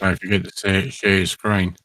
Don't forget to share your screen.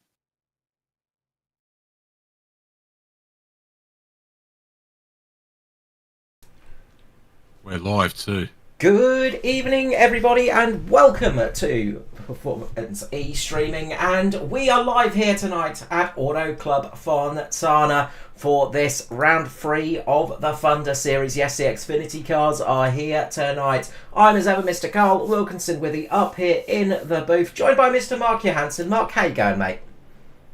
We're live too. Good evening, everybody, and welcome to Performance E Streaming. And we are live here tonight at Auto Club Fontana for this round 3 of the Thunder Series. Yes, the X-Finity cars are here tonight. I'm, as ever, Mr. Carl Wilkinson with you up here in the booth, joined by Mr. Mark Johansson. Mark, how you going, mate?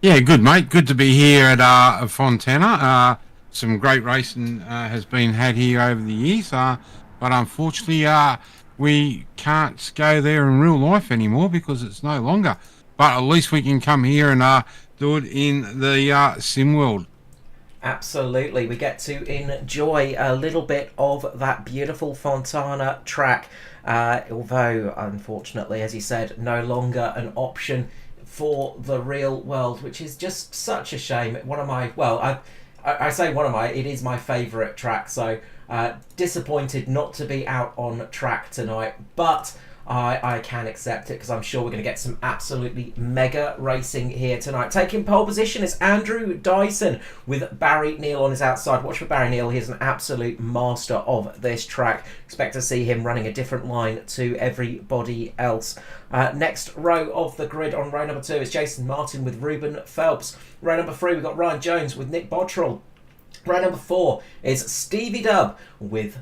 Yeah, good, mate. Good to be here at Fontana. Some great racing has been had here over the years, but unfortunately, we can't go there in real life anymore because it's no longer. But at least we can come here and do it in the sim world. Absolutely, we get to enjoy a little bit of that beautiful Fontana track, although unfortunately, as you said, no longer an option for the real world, which is just such a shame. One of my, well, I say one of my, it is my favourite track, so disappointed not to be out on track tonight, but I can accept it because I'm sure we're going to get some absolutely mega racing here tonight. Taking pole position is Andrew Dyson with Barry Neal on his outside. Watch for Barry Neal. He's an absolute master of this track. Expect to see him running a different line to everybody else. Next row of the grid on row number 2 is Jason Martin with Ruben Phelps. Row number 3 we've got Ryan Jones with Nick Bottrell. Row number 4 is Stevie Dub with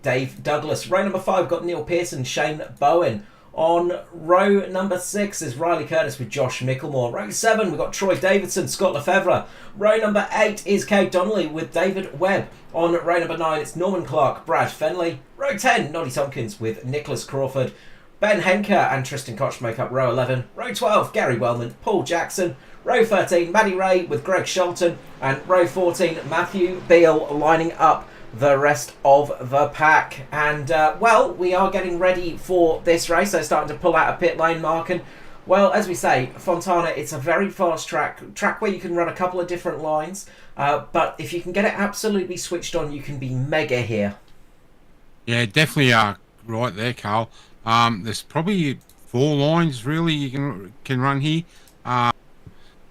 Dave Douglas. Row number 5 got Neil Pearson, Shane Bowen. On row number 6 is Riley Curtis with Josh Micklemore. Row 7 we've got Troy Davidson, Scott Lefevre. Row number 8 is Kate Donnelly with David Webb. On row number 9 it's Norman Clark, Brad Fenley. Row 10 Noddy Tompkins with Nicholas Crawford. Ben Henker and Tristan Koch make up row 11. Row 12 Gary Wellman, Paul Jackson. Row 13 Maddie Ray with Greg Shelton. And row 14 Matthew Beale lining up the rest of the pack. And well, we are getting ready for this race. They're starting to pull out a pit lane, Mark, and well, as we say, Fontana, it's a very fast track where you can run a couple of different lines, but if you can get it absolutely switched on, you can be mega here. Yeah, definitely right there, Carl. There's probably 4 lines really you can run here,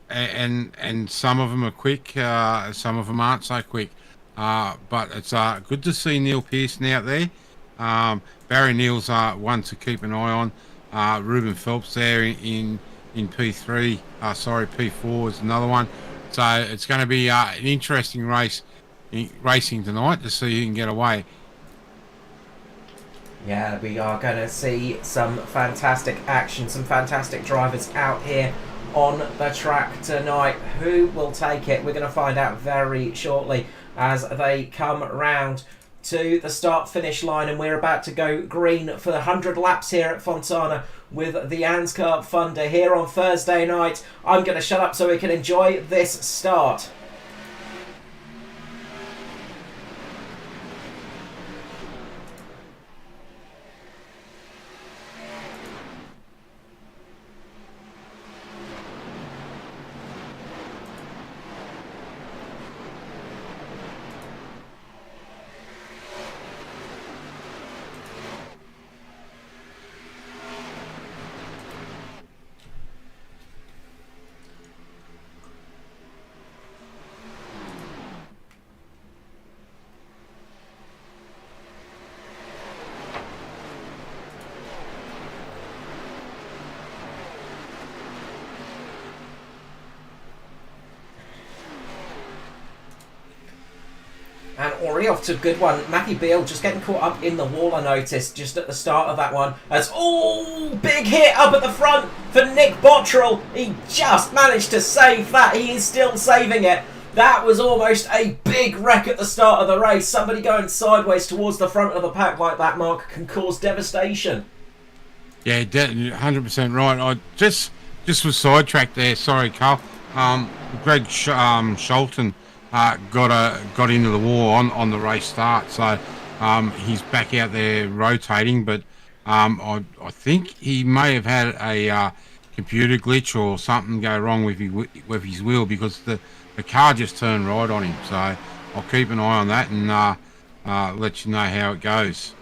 and some of them are quick, some of them aren't so quick. But it's good to see Neil Pearson out there. Barry Neal's one to keep an eye on. Ruben Phelps there in P3. P4 is another one. So it's going to be an interesting racing tonight to see who can get away. Yeah, we are going to see some fantastic action, some fantastic drivers out here on the track tonight. Who will take it? We're going to find out very shortly as they come round to the start-finish line, and we're about to go green for 100 laps here at Fontana with the ANZCAR Thunder here on Thursday night. I'm going to shut up so we can enjoy this start. And already off to a good one. Matthew Beale just getting caught up in the wall, I noticed, just at the start of that one. As, oh, big hit up at the front for Nick Bottrell. He just managed to save that. He is still saving it. That was almost a big wreck at the start of the race. Somebody going sideways towards the front of the pack like that, Mark, can cause devastation. Yeah, 100% right. I just was sidetracked there. Sorry, Carl. Greg Shelton got into the wall on the race start, so he's back out there rotating. But I think he may have had a computer glitch or something go wrong with his wheel, because the car just turned right on him. So I'll keep an eye on that and let you know how it goes.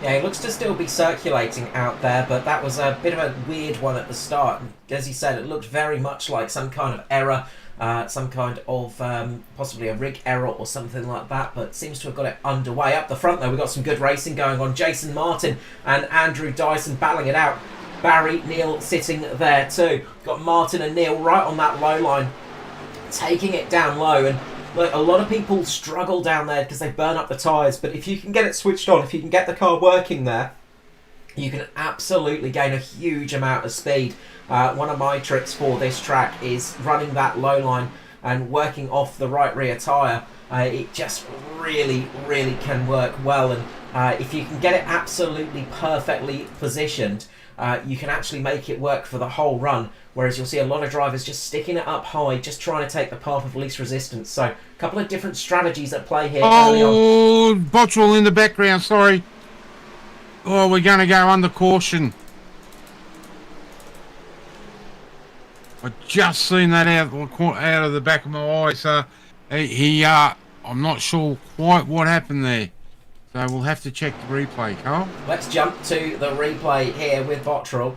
Yeah, he looks to still be circulating out there, but that was a bit of a weird one at the start. As you said, it looked very much like some kind of error, some kind of possibly a rig error or something like that, but seems to have got it underway. Up the front, though, we've got some good racing going on. Jason Martin and Andrew Dyson battling it out. Barry Neal sitting there too. Got Martin and Neal right on that low line, taking it down low. And look, a lot of people struggle down there because they burn up the tyres, but if you can get it switched on, if you can get the car working there, you can absolutely gain a huge amount of speed. One of my tricks for this track is running that low line and working off the right rear tyre. It just really, really can work well, and if you can get it absolutely perfectly positioned, you can actually make it work for the whole run, whereas you'll see a lot of drivers just sticking it up high, just trying to take the path of least resistance. So a couple of different strategies at play here early on. Oh, Bottrell in the background, sorry. Oh, we're going to go under caution. I just seen that out of the back of my eye. So I'm not sure quite what happened there. So we'll have to check the replay, Carl. Let's jump to the replay here with Bottrell.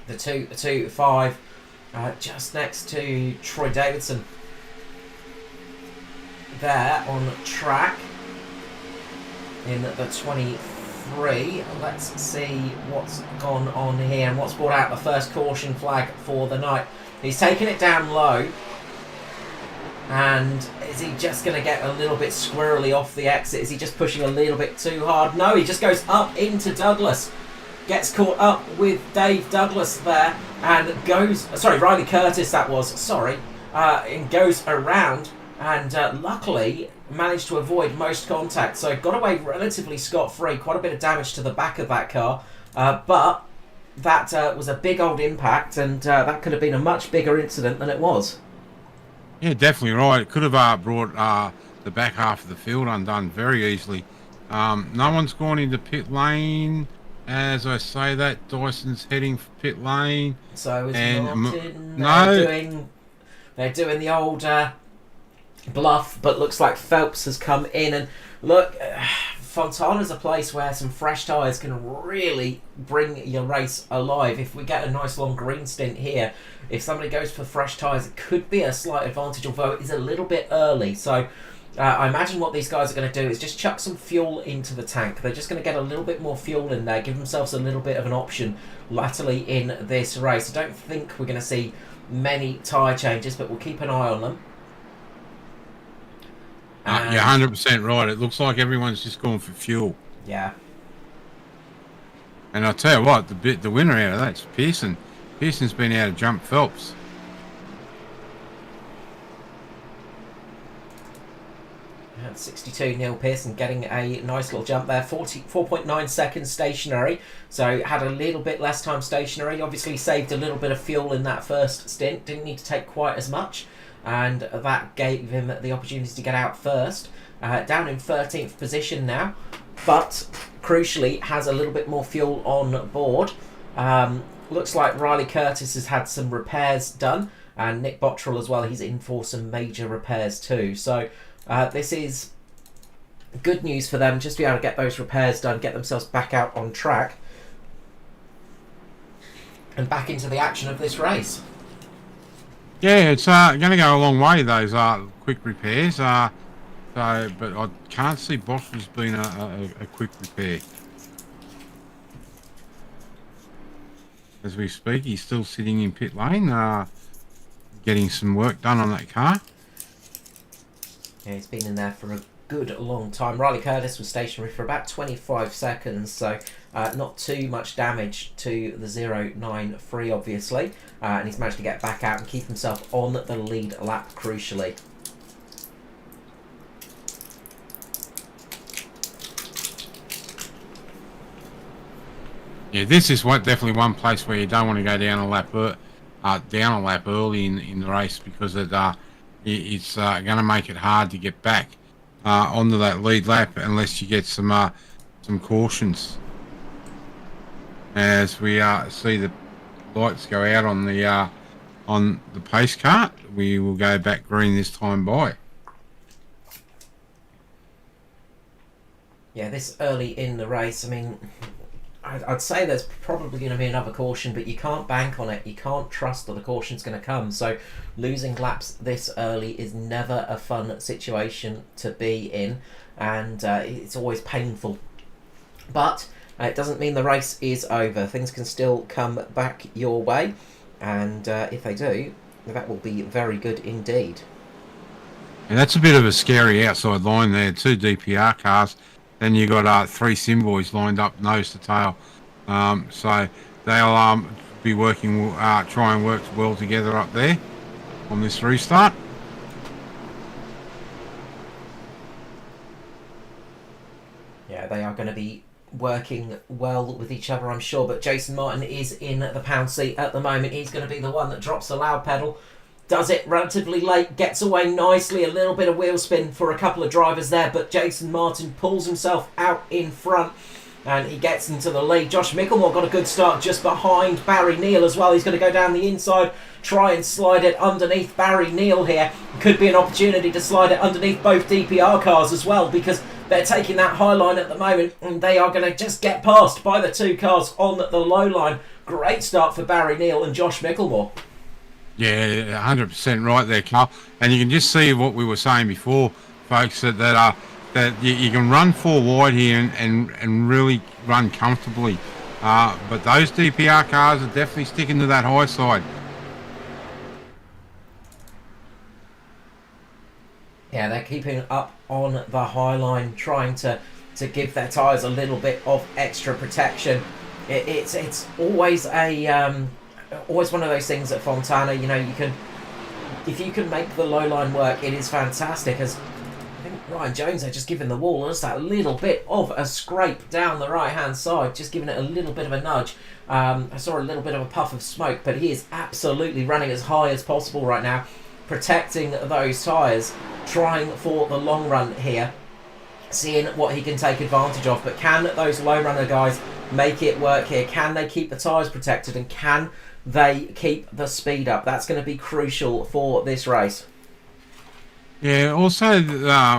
The 2-5, just next to Troy Davidson. There on track in the 23. Let's see what's gone on here and what's brought out the first caution flag for the night. He's taken it down low. And is he just going to get a little bit squirrely off the exit? Is he just pushing a little bit too hard? No, he just goes up into Douglas. Gets caught up with Dave Douglas there and goes... Sorry, Riley Curtis that was. Sorry. And goes around and luckily managed to avoid most contact. So got away relatively scot-free. Quite a bit of damage to the back of that car. But that was a big old impact, and that could have been a much bigger incident than it was. Yeah, definitely right. It could have brought the back half of the field undone very easily. No one's gone into pit lane. As I say that, Dyson's heading for pit lane. So is Martin. No. They're doing the old bluff, but looks like Phelps has come in. And look, Fontana's a place where some fresh tyres can really bring your race alive. If we get a nice long green stint here, if somebody goes for fresh tyres, it could be a slight advantage, although it is a little bit early. So I imagine what these guys are going to do is just chuck some fuel into the tank. They're just going to get a little bit more fuel in there, give themselves a little bit of an option latterly in this race. I don't think we're going to see many tyre changes, but we'll keep an eye on them. You're 100% right. It looks like everyone's just going for fuel. Yeah. And I'll tell you what, the winner out of that's Pearson. Pearson's been able to jump Phelps. Yeah, 62 Neil Pearson getting a nice little jump there. 4.9 seconds stationary. So had a little bit less time stationary. Obviously saved a little bit of fuel in that first stint. Didn't need to take quite as much. And that gave him the opportunity to get out first. Down in 13th position now, but crucially has a little bit more fuel on board. Looks like Riley Curtis has had some repairs done, and Nick Bottrell as well. He's in for some major repairs too. So this is good news for them, just to be able to get those repairs done, get themselves back out on track and back into the action of this race. Yeah, it's going to go a long way, those quick repairs. But I can't see Bottrell's been a quick repair. As we speak, he's still sitting in pit lane, getting some work done on that car. Yeah, he's been in there for a good long time. Riley Curtis was stationary for about 25 seconds, so not too much damage to the 093, obviously. And he's managed to get back out and keep himself on the lead lap, crucially. Yeah, this is definitely one place where you don't want to go down a lap early in the race, because it's going to make it hard to get back onto that lead lap unless you get some cautions. As we see the lights go out on the pace cart, we will go back green this time by. Yeah, this early in the race, I mean, I'd say there's probably going to be another caution, but you can't bank on it. You can't trust that the caution's going to come. So losing laps this early is never a fun situation to be in, and it's always painful. But it doesn't mean the race is over. Things can still come back your way, and if they do, that will be very good indeed. And that's a bit of a scary outside line there. 2 DPR cars. Then you got 3 sim boys lined up nose to tail. So they'll be working, try and work well together up there on this restart. Yeah, they are going to be working well with each other, I'm sure. But Jason Martin is in the pound seat at the moment. He's going to be the one that drops the loud pedal. Does it relatively late, gets away nicely, a little bit of wheel spin for a couple of drivers there, but Jason Martin pulls himself out in front and he gets into the lead. Josh Mickelmore got a good start just behind Barry Neal as well. He's going to go down the inside, try and slide it underneath Barry Neal here. Could be an opportunity to slide it underneath both DPR cars as well, because they're taking that high line at the moment and they are going to just get passed by the 2 cars on the low line. Great start for Barry Neal and Josh Mickelmore. Yeah, 100% right there, Carl. And you can just see what we were saying before, folks, that you can run 4 wide here and really run comfortably. But those DPR cars are definitely sticking to that high side. Yeah, they're keeping up on the high line, trying to give their tyres a little bit of extra protection. It's always always one of those things at Fontana. You know, if you can make the low line work, it is fantastic. As I think Ryan Jones had just given the wall just that little bit of a scrape down the right hand side, just giving it a little bit of a nudge. I saw a little bit of a puff of smoke, but he is absolutely running as high as possible right now, protecting those tyres, trying for the long run here, seeing what he can take advantage of. But can those low runner guys make it work here? Can they keep the tyres protected, and can they keep the speed up? That's going to be crucial for this race. Yeah, also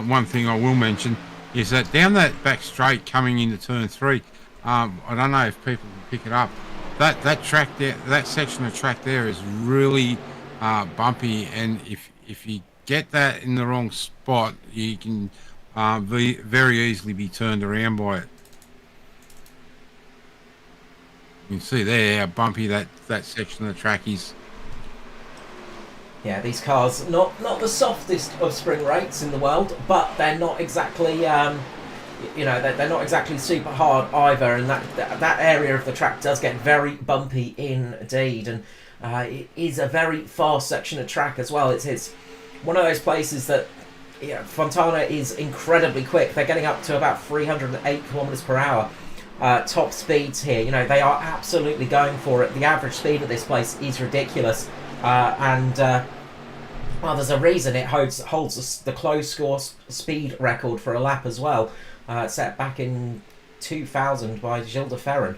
one thing I will mention is that down that back straight coming into turn 3, I don't know if people can pick it up, that track there, that section of track there is really bumpy, and if you get that in the wrong spot, you can very easily be turned around by it. You can see there how bumpy that section of the track is. Yeah, these cars, not the softest of spring rates in the world, but they're not exactly, they're not exactly super hard either. And that area of the track does get very bumpy indeed, and it is a very fast section of track as well. It's one of those places that, Fontana is incredibly quick. They're getting up to about 308 kilometers per hour. Top speeds here. You know, they are absolutely going for it. The average speed of this place is ridiculous. Well, there's a reason it holds the closed score speed record for a lap as well, set back in 2000 by Gilles de Ferran.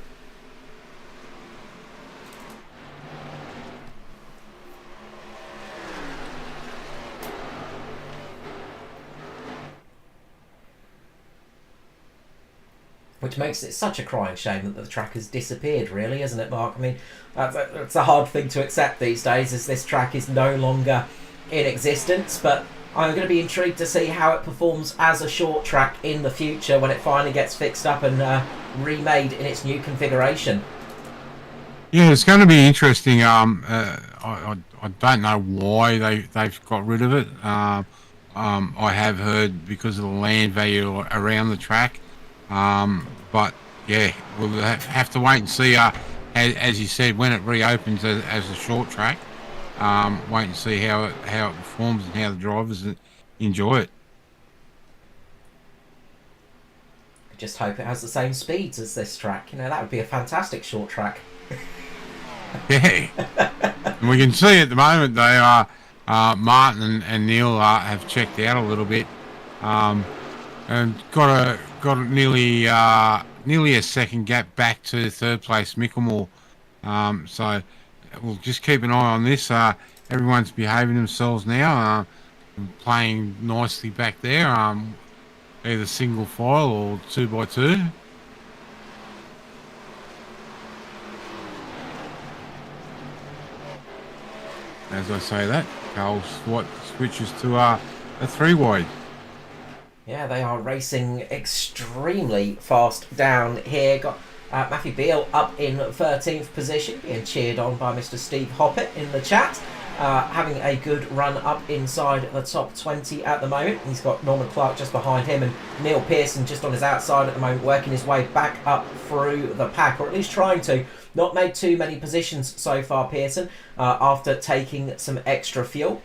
Which makes it such a crying shame that the track has disappeared, really, isn't it, Mark? I mean, that's a hard thing to accept these days, as this track is no longer in existence. But I'm going to be intrigued to see how it performs as a short track in the future when it finally gets fixed up and remade in its new configuration. Yeah, it's going to be interesting. I don't know why they've got rid of it. I have heard because of the land value around the track. But yeah, we'll have to wait and see, as you said, when it reopens as a short track. Wait and see how it performs and how the drivers enjoy it. I just hope it has the same speeds as this track. That would be a fantastic short track. Yeah. And we can see at the moment they are, Martin and Neil have checked out a little bit, and got nearly a second gap back to third place Mickelmore. So we'll just keep an eye on this. Everyone's behaving themselves now, playing nicely back there. either single file or 2x2. As I say that, Carl switches to a three-wide. Yeah, they are racing extremely fast down here. Got Matthew Beale up in 13th position, being cheered on by Mr. Steve Hoppett in the chat. Having a good run up inside the top 20 at the moment. He's got Norman Clark just behind him and Neil Pearson just on his outside at the moment, working his way back up through the pack, or at least trying to. Not made too many positions so far, Pearson, after taking some extra fuel.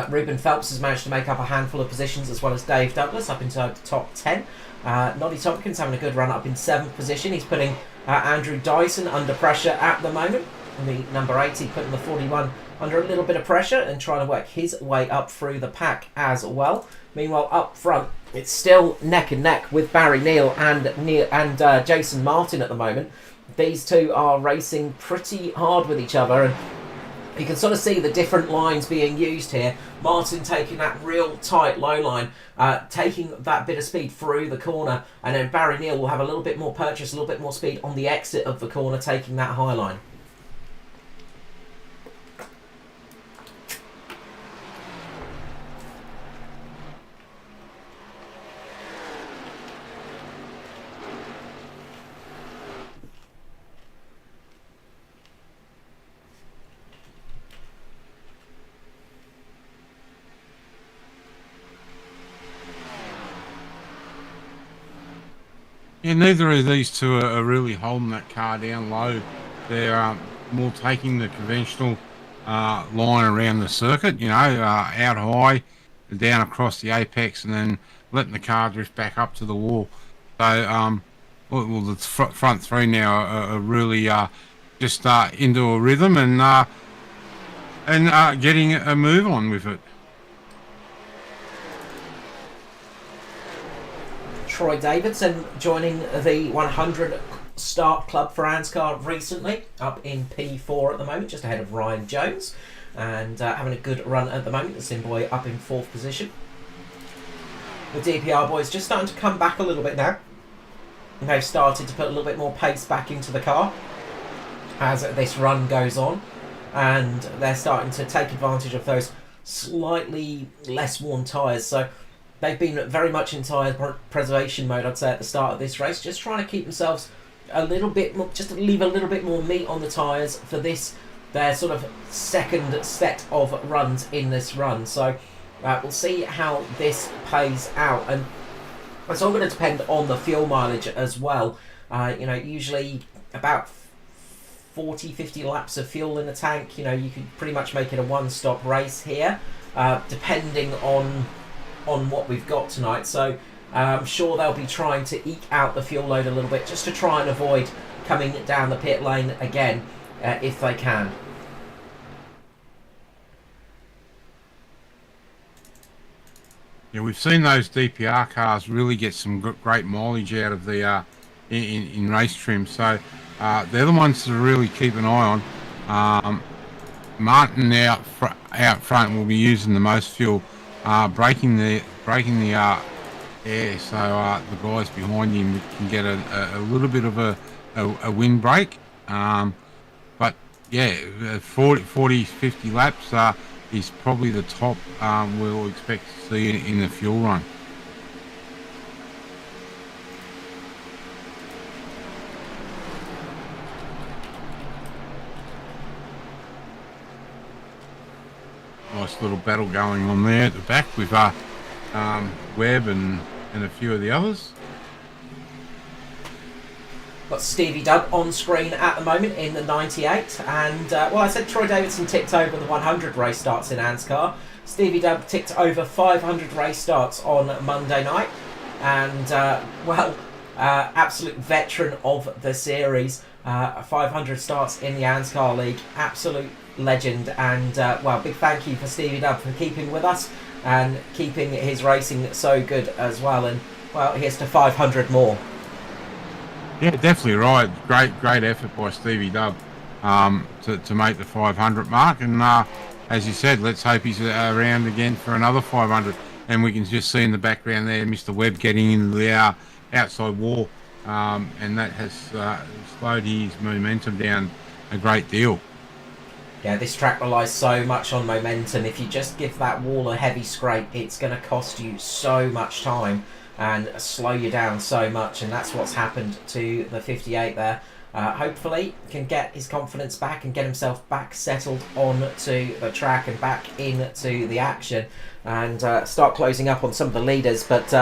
Ruben Phelps has managed to make up a handful of positions, as well as Dave Douglas up into the top 10. Noddy Tompkins having a good run up in 7th position. He's putting Andrew Dyson under pressure at the moment. And the number 80 putting the 41 under a little bit of pressure and trying to work his way up through the pack as well. Meanwhile, up front, it's still neck and neck with Barry Neal and Jason Martin at the moment. These two are racing pretty hard with each other, and you can sort of see the different lines being used here. Martin taking that real tight low line, taking that bit of speed through the corner, and then Barry Neal will have a little bit more purchase, a little bit more speed on the exit of the corner, taking that high line. Yeah, neither of these two are really holding that car down low. They're more taking the conventional line around the circuit, out high, down across the apex, and then letting the car drift back up to the wall. So, the front three now are really just into a rhythm and getting a move on with it. Troy Davidson joining the 100 start club for ANZCAR recently, up in P4 at the moment, just ahead of Ryan Jones, and having a good run at the moment. The Sim Boy up in 4th position. The DPR boys just starting to come back a little bit now. They've started to put a little bit more pace back into the car as this run goes on, and they're starting to take advantage of those slightly less worn tyres. So they've been very much in tyre preservation mode, I'd say, at the start of this race, just trying to keep themselves a little bit more, just to leave a little bit more meat on the tyres for this, their sort of second set of runs in this run. So we'll see how this plays out, and it's all going to depend on the fuel mileage as well. Usually about 40-50 laps of fuel in the tank. You can pretty much make it a one-stop race here, depending on what we've got tonight. So I'm sure they'll be trying to eke out the fuel load a little bit, just to try and avoid coming down the pit lane again, if they can. Yeah, we've seen those DPR cars really get some great mileage out of the in race trim. So they're the ones to really keep an eye on. Martin out front will be using the most fuel, breaking the air, so the guys behind him can get a little bit of a windbreak. But yeah, 40, 50 laps is probably the top we'll expect to see in the fuel run. Nice little battle going on there at the back with Webb and a few of the others. Got Stevie Dubb on screen at the moment in the 98, and I said Troy Davidson ticked over the 100 race starts in ANZCAR. Stevie Dubb ticked over 500 race starts on Monday night, and absolute veteran of the series. 500 starts in the ANZCAR League, absolute legend, and big thank you for Stevie Dubb for keeping with us and keeping his racing so good as well. And here's to 500 more. Yeah, definitely right. Great effort by Stevie Dubb to make the 500 mark, and as you said, let's hope he's around again for another 500. and we can just see in the background there Mr. Webb getting into the outside wall, and that has slowed his momentum down a great deal. Yeah, this track relies so much on momentum. If you just give that wall a heavy scrape, it's going to cost you so much time and slow you down so much, and that's what's happened to the 58 there. Hopefully can get his confidence back and get himself back settled onto the track and back into the action, and start closing up on some of the leaders. But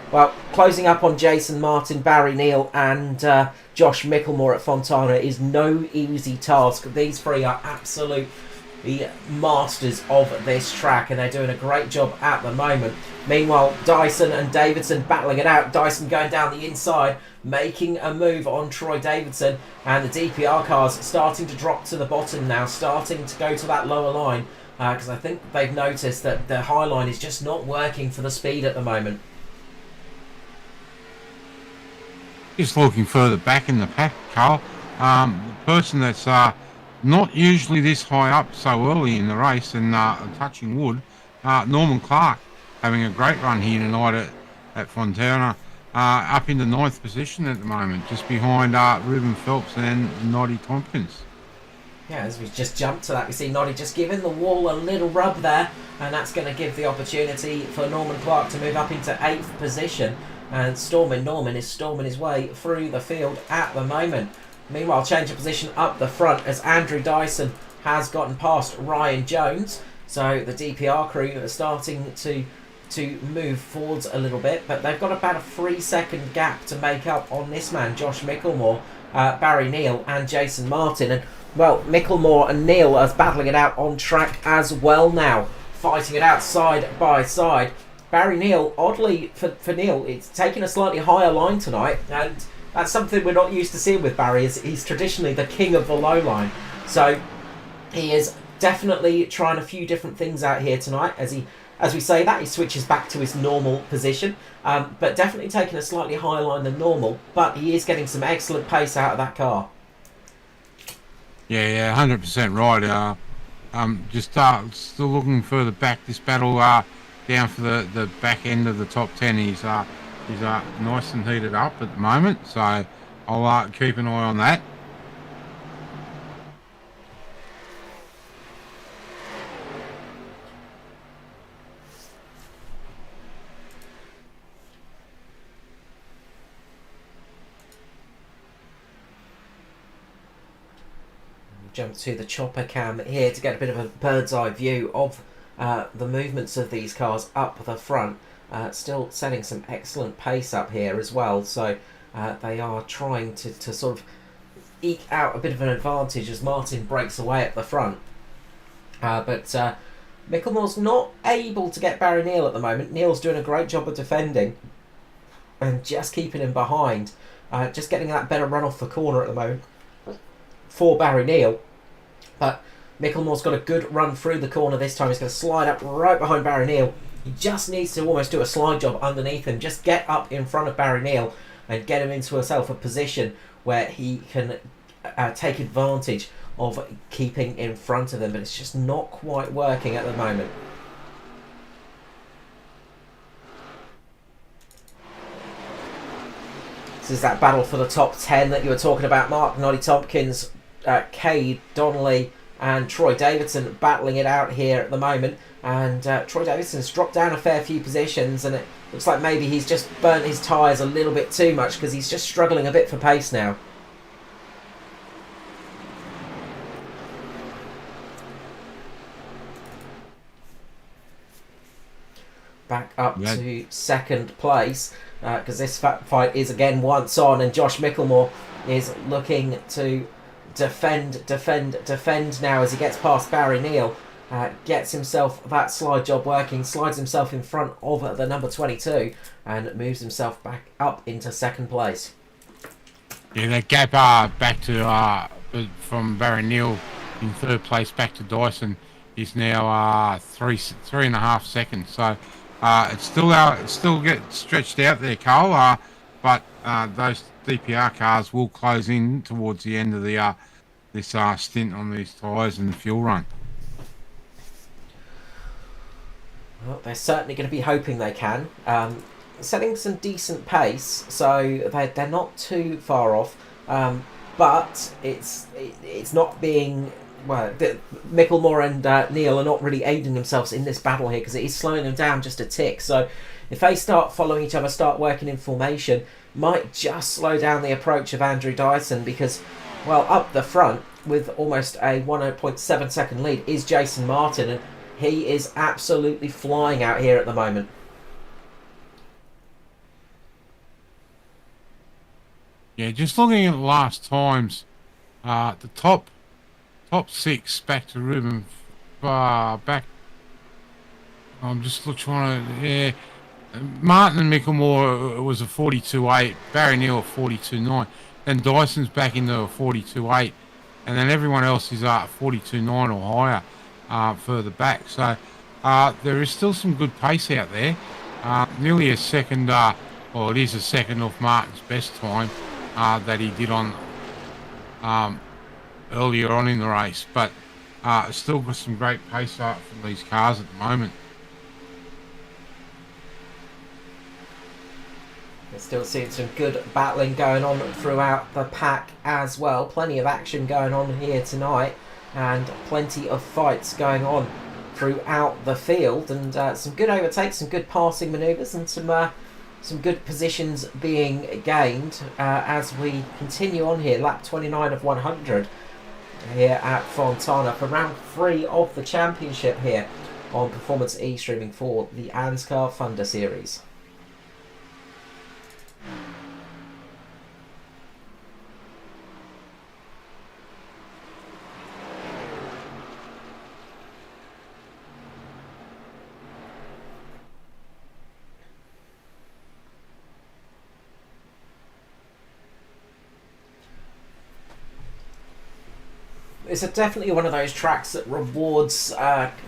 well, closing up on Jason Martin, Barry Neal and Josh Micklemore at Fontana is no easy task. These three are absolute masters of this track, and they're doing a great job at the moment. Meanwhile, Dyson and Davidson battling it out. Dyson going down the inside, making a move on Troy Davidson, and the DPR cars starting to drop to the bottom now, starting to go to that lower line, because I think they've noticed that the high line is just not working for the speed at the moment. Just looking further back in the pack, Carl, the person that's not usually this high up so early in the race and touching wood, Norman Clark, having a great run here tonight at Fontana, up in the 9th position at the moment, just behind Ruben Phelps and Noddy Tompkins. Yeah, as we just jumped to that, we see Noddy just giving the wall a little rub there, and that's going to give the opportunity for Norman Clark to move up into 8th position. And Norman is storming his way through the field at the moment. Meanwhile, change of position up the front as Andrew Dyson has gotten past Ryan Jones. So the DPR crew are starting to move forwards a little bit, but they've got about a 3-second gap to make up on this man, Josh Micklemore, Barry Neal and Jason Martin. And well, Micklemore and Neal are battling it out on track as well now, fighting it out side by side. Barry Neal, oddly for Neal, it's taking a slightly higher line tonight, and that's something we're not used to seeing with Barry. He's traditionally the king of the low line, so he is definitely trying a few different things out here tonight. As we say that, he switches back to his normal position, but definitely taking a slightly higher line than normal. But he is getting some excellent pace out of that car. Yeah, 100% right. Just still looking further back. This battle down for the back end of the top 10. He's nice and heated up at the moment, so I'll keep an eye on that. Jump to the chopper cam here to get a bit of a bird's eye view of the movements of these cars up the front. Still setting some excellent pace up here as well, so they are trying to sort of eke out a bit of an advantage as Martin breaks away at the front. But Micklemore's not able to get Barry Neal at the moment. Neal's doing a great job of defending and just keeping him behind, just getting that better run off the corner at the moment for Barry Neal. But Micklemore's got a good run through the corner this time. He's going to slide up right behind Barry Neal. He just needs to almost do a slide job underneath him. Just get up in front of Barry Neal and get him into himself a position where he can take advantage of keeping in front of them. But it's just not quite working at the moment. This is that battle for the top 10 that you were talking about, Mark. Noddy Tompkins, Cade Donnelly and Troy Davidson battling it out here at the moment. And Troy Davidson's dropped down a fair few positions, and it looks like maybe he's just burnt his tyres a little bit too much because he's just struggling a bit for pace now. Back up to second place because this fight is again once on, and Josh Micklemore is looking to defend now as he gets past Barry Neal. Gets himself that slide job working, slides himself in front of the number 22 and moves himself back up into second place. Yeah, that gap back to from Barry Neal in third place back to Dyson is now 3.5 seconds. So it's still get stretched out there, Carl. But those DPR cars will close in towards the end of the this stint on these tyres and the fuel run. Well, they're certainly going to be hoping they can. Setting some decent pace, so they're not too far off. But it's not being... Well, Micklemore and Neil are not really aiding themselves in this battle here because it is slowing them down just a tick. So if they start following each other, start working in formation, might just slow down the approach of Andrew Dyson because, well, up the front with almost a 1.7 second lead is Jason Martin, and he is absolutely flying out here at the moment. Yeah, just looking at the last times, the top six back to Ruben, back. I'm just trying to, yeah. Martin and Micklemore was a 42.8, Barry Neal a 42.9, then Dyson's back into a 42.8, and then everyone else is 42.9 or higher further back. So there is still some good pace out there. Nearly a second, well, it is a second off Martin's best time that he did on earlier on in the race, but still got some great pace from these cars at the moment. We're still seeing some good battling going on throughout the pack as well. Plenty of action going on here tonight, and plenty of fights going on throughout the field, and some good overtakes, some good passing manoeuvres, and some good positions being gained as we continue on here. Lap 29 of 100 here at Fontana for round 3 of the championship here on Performance E streaming for the ANZCAR Thunder Series. It's definitely one of those tracks that rewards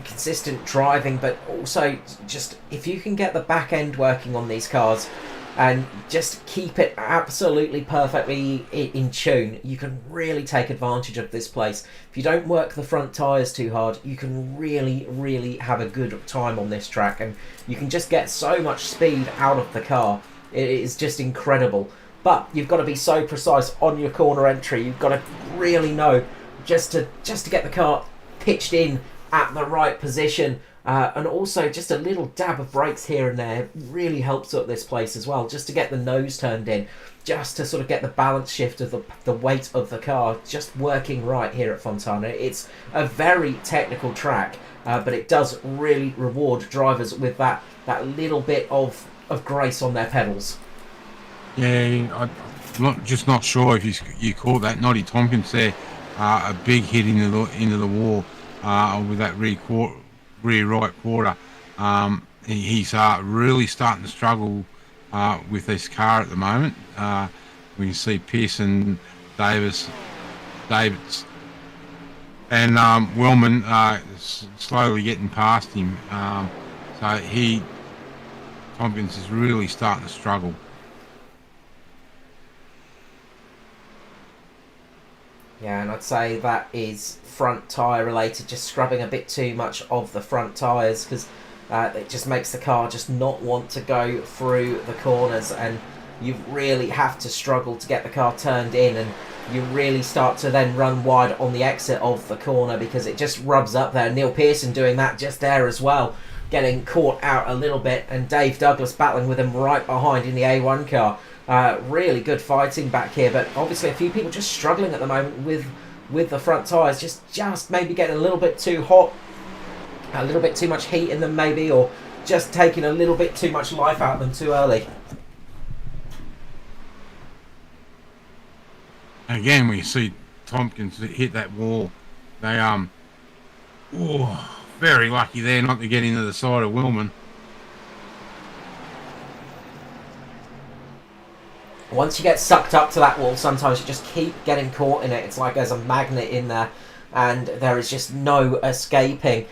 consistent driving, but also just if you can get the back end working on these cars and just keep it absolutely perfectly in tune, you can really take advantage of this place. If you don't work the front tyres too hard, you can really have a good time on this track, and you can just get so much speed out of the car. It is just incredible. But you've got to be so precise on your corner entry. You've got to really know just to get the car pitched in at the right position, and also just a little dab of brakes here and there really helps up this place as well, just to get the nose turned in, just to sort of get the balance shift of the weight of the car just working right here at Fontana. It's a very technical track, but it does really reward drivers with that little bit of grace on their pedals. Yeah, I'm not sure if you call that Noddy Tompkins there. A big hit into the wall with that rear right quarter. He's really starting to struggle with this car at the moment. We can see Pearson, Davis, and Wellman slowly getting past him. So Tompkins is really starting to struggle. Yeah, and I'd say that is front tyre related, just scrubbing a bit too much of the front tyres, because it just makes the car just not want to go through the corners, and you really have to struggle to get the car turned in, and you really start to then run wide on the exit of the corner because it just rubs up there. Neil Pearson doing that just there as well, getting caught out a little bit, and Dave Douglas battling with him right behind in the A1 car. Really good fighting back here, but obviously a few people just struggling at the moment with the front tyres, just maybe getting a little bit too hot, a little bit too much heat in them maybe, or just taking a little bit too much life out of them too early. Again, we see Tompkins hit that wall. They very lucky there not to get into the side of Willman. Once you get sucked up to that wall, sometimes you just keep getting caught in it. It's like there's a magnet in there, and there is just no escaping.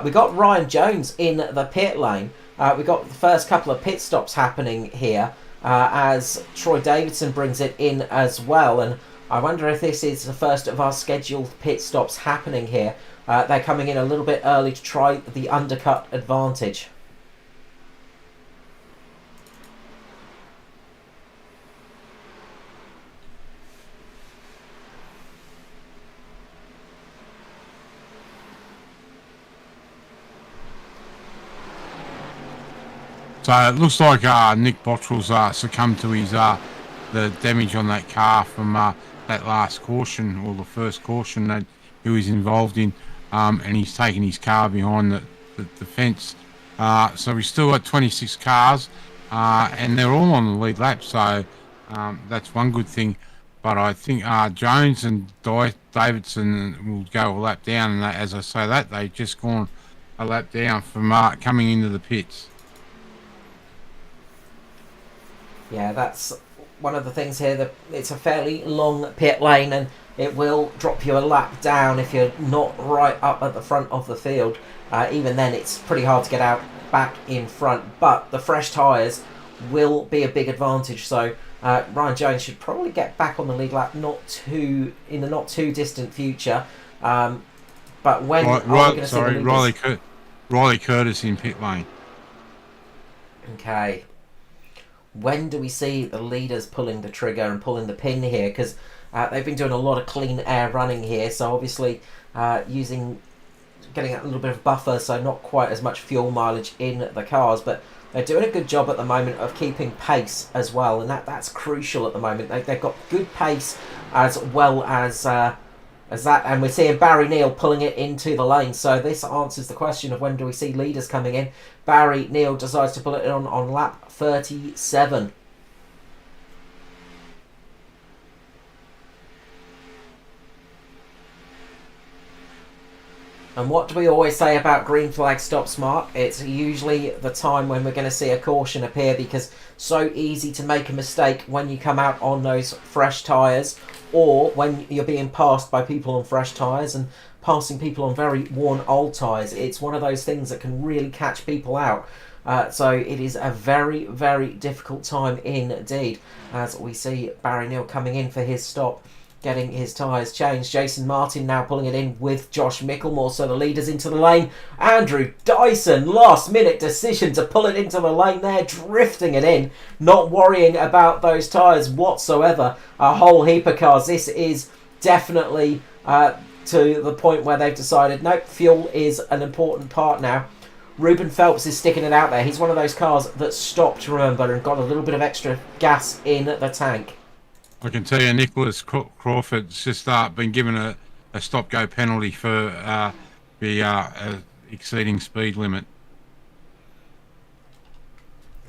We got Ryan Jones in the pit lane. We got the first couple of pit stops happening here as Troy Davidson brings it in as well. And I wonder if this is the first of our scheduled pit stops happening here. They're coming in a little bit early to try the undercut advantage. So it looks like Nick Bottrell's succumbed to his the damage on that car from that last caution, or the first caution that he was involved in, and he's taken his car behind the fence. So we've still got 26 cars, and they're all on the lead lap, so that's one good thing. But I think Jones and Davidson will go a lap down, and as I say that, they've just gone a lap down from coming into the pits. Yeah, that's one of the things here, that it's a fairly long pit lane, and it will drop you a lap down if you're not right up at the front of the field. Even then, it's pretty hard to get out back in front, but the fresh tyres will be a big advantage. So Ryan Jones should probably get back on the lead lap in the not too distant future. But when are we going to see the leaders? Riley Curtis in pit lane. Okay. When do we see the leaders pulling the trigger and pulling the pin here? Because they've been doing a lot of clean air running here, so obviously getting a little bit of buffer, so not quite as much fuel mileage in the cars, but they're doing a good job at the moment of keeping pace as well, and that's crucial at the moment. They've got good pace as well as that, and we're seeing Barry Neal pulling it into the lane. So this answers the question of when do we see leaders coming in. Barry Neal decides to pull it on lap 37. And what do we always say about green flag stops, Mark? It's usually the time when we're going to see a caution appear, because so easy to make a mistake when you come out on those fresh tyres, or when you're being passed by people on fresh tyres and passing people on very worn old tyres. It's one of those things that can really catch people out. So it is a very, very difficult time indeed, as we see Barry Neal coming in for his stop, getting his tyres changed. Jason Martin now pulling it in with Josh Micklemore, so the leaders into the lane. Andrew Dyson, last minute decision to pull it into the lane there, drifting it in, not worrying about those tyres whatsoever. A whole heap of cars. This is definitely to the point where they've decided, nope, fuel is an important part now. Ruben Phelps is sticking it out there. He's one of those cars that stopped, remember, and got a little bit of extra gas in the tank. I can tell you, Nicholas Crawford's just been given a stop-go penalty for exceeding speed limit.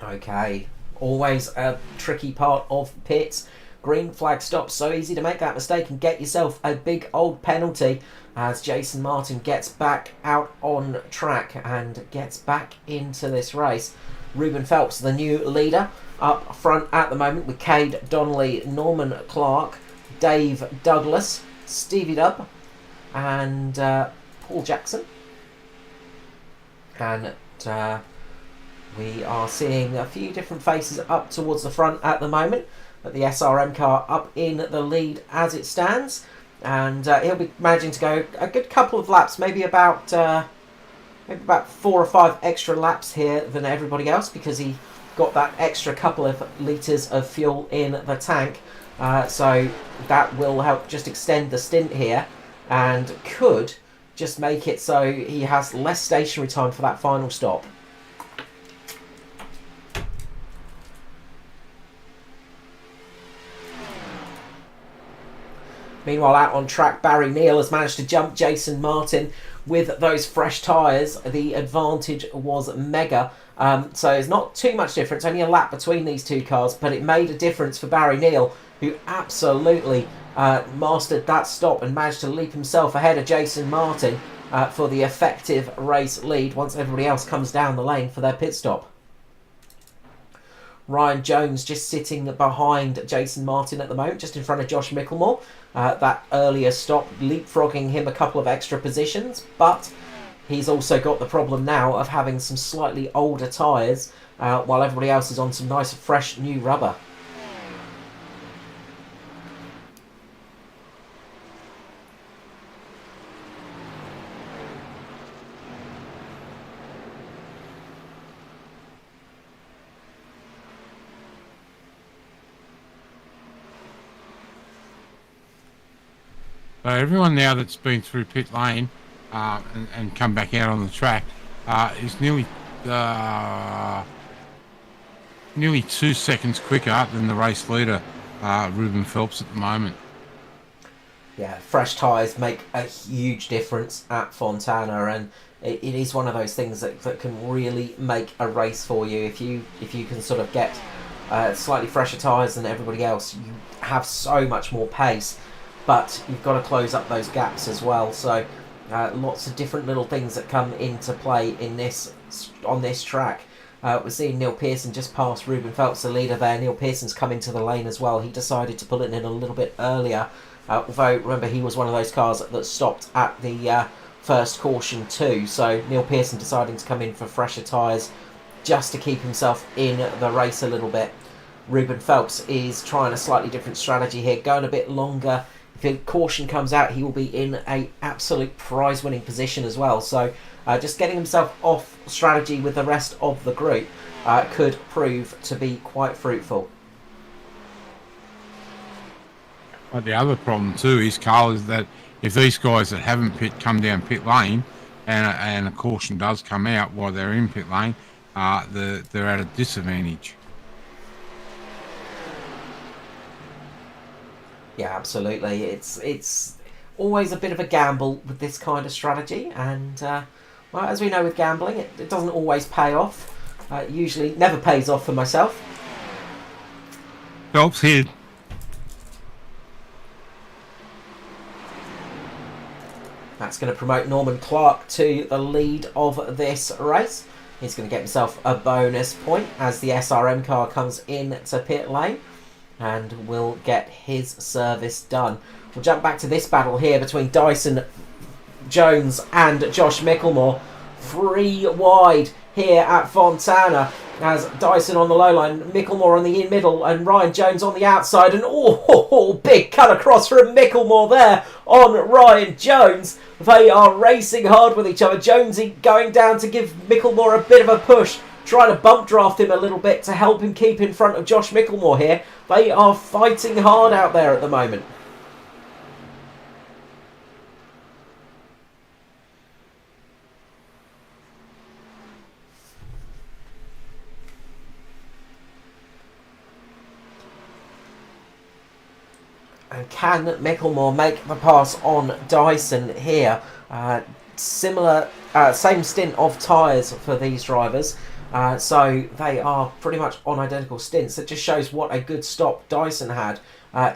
Okay, always a tricky part of pits. Green flag stops, so easy to make that mistake and get yourself a big old penalty, as Jason Martin gets back out on track and gets back into this race. Ruben Phelps, the new leader, up front at the moment with Cade Donnelly, Norman Clark, Dave Douglas, Stevie Dubb, and Paul Jackson. And we are seeing a few different faces up towards the front at the moment, but the SRM car up in the lead as it stands, and he'll be managing to go a good couple of laps, maybe about 4 or 5 extra laps here than everybody else, because he got that extra couple of litres of fuel in the tank, so that will help just extend the stint here and could just make it so he has less stationary time for that final stop. Meanwhile, out on track, Barry Neal has managed to jump Jason Martin with those fresh tyres. The advantage was mega. So there's not too much difference, only a lap between these two cars, but it made a difference for Barry Neal, who absolutely mastered that stop and managed to leap himself ahead of Jason Martin for the effective race lead once everybody else comes down the lane for their pit stop. Ryan Jones just sitting behind Jason Martin at the moment, just in front of Josh Micklemore. That earlier stop leapfrogging him a couple of extra positions, but he's also got the problem now of having some slightly older tyres while everybody else is on some nice fresh new rubber. So everyone now that's been through pit lane and come back out on the track is nearly nearly 2 seconds quicker than the race leader, Ruben Phelps, at the moment. Yeah, fresh tyres make a huge difference at Fontana, and it is one of those things that can really make a race for you. If you can sort of get slightly fresher tyres than everybody else, you have so much more pace, but you've got to close up those gaps as well. So lots of different little things that come into play on this track. We're seeing Neil Pearson just pass Ruben Phelps, the leader there. Neil Pearson's come into the lane as well. He decided to pull it in a little bit earlier. Although, remember, he was one of those cars that stopped at the first caution too. So Neil Pearson deciding to come in for fresher tyres just to keep himself in the race a little bit. Ruben Phelps is trying a slightly different strategy here, going a bit longer. If the caution comes out, he will be in an absolute prize-winning position as well. So just getting himself off strategy with the rest of the group could prove to be quite fruitful. But the other problem too is, Carl, is that if these guys that haven't come down pit lane and a caution does come out while they're in pit lane, they're at a disadvantage. Yeah, absolutely. It's always a bit of a gamble with this kind of strategy, and well, as we know with gambling, it doesn't always pay off. It usually never pays off for myself. Phelps here. That's going to promote Norman Clark to the lead of this race. He's going to get himself a bonus point as the SRM car comes into pit lane and will get his service done. We'll jump back to this battle here between Dyson Jones and Josh Micklemore. 3 wide here at Fontana as Dyson on the low line, Micklemore on the in middle, and Ryan Jones on the outside. And big cut across from Micklemore there on Ryan Jones. They are racing hard with each other. Jonesy going down to give Micklemore a bit of a push, trying to bump draft him a little bit to help him keep in front of Josh Micklemore here. They are fighting hard out there at the moment. And can Micklemore make the pass on Dyson here? Similar, same stint of tyres for these drivers. So they are pretty much on identical stints. It just shows what a good stop Dyson had.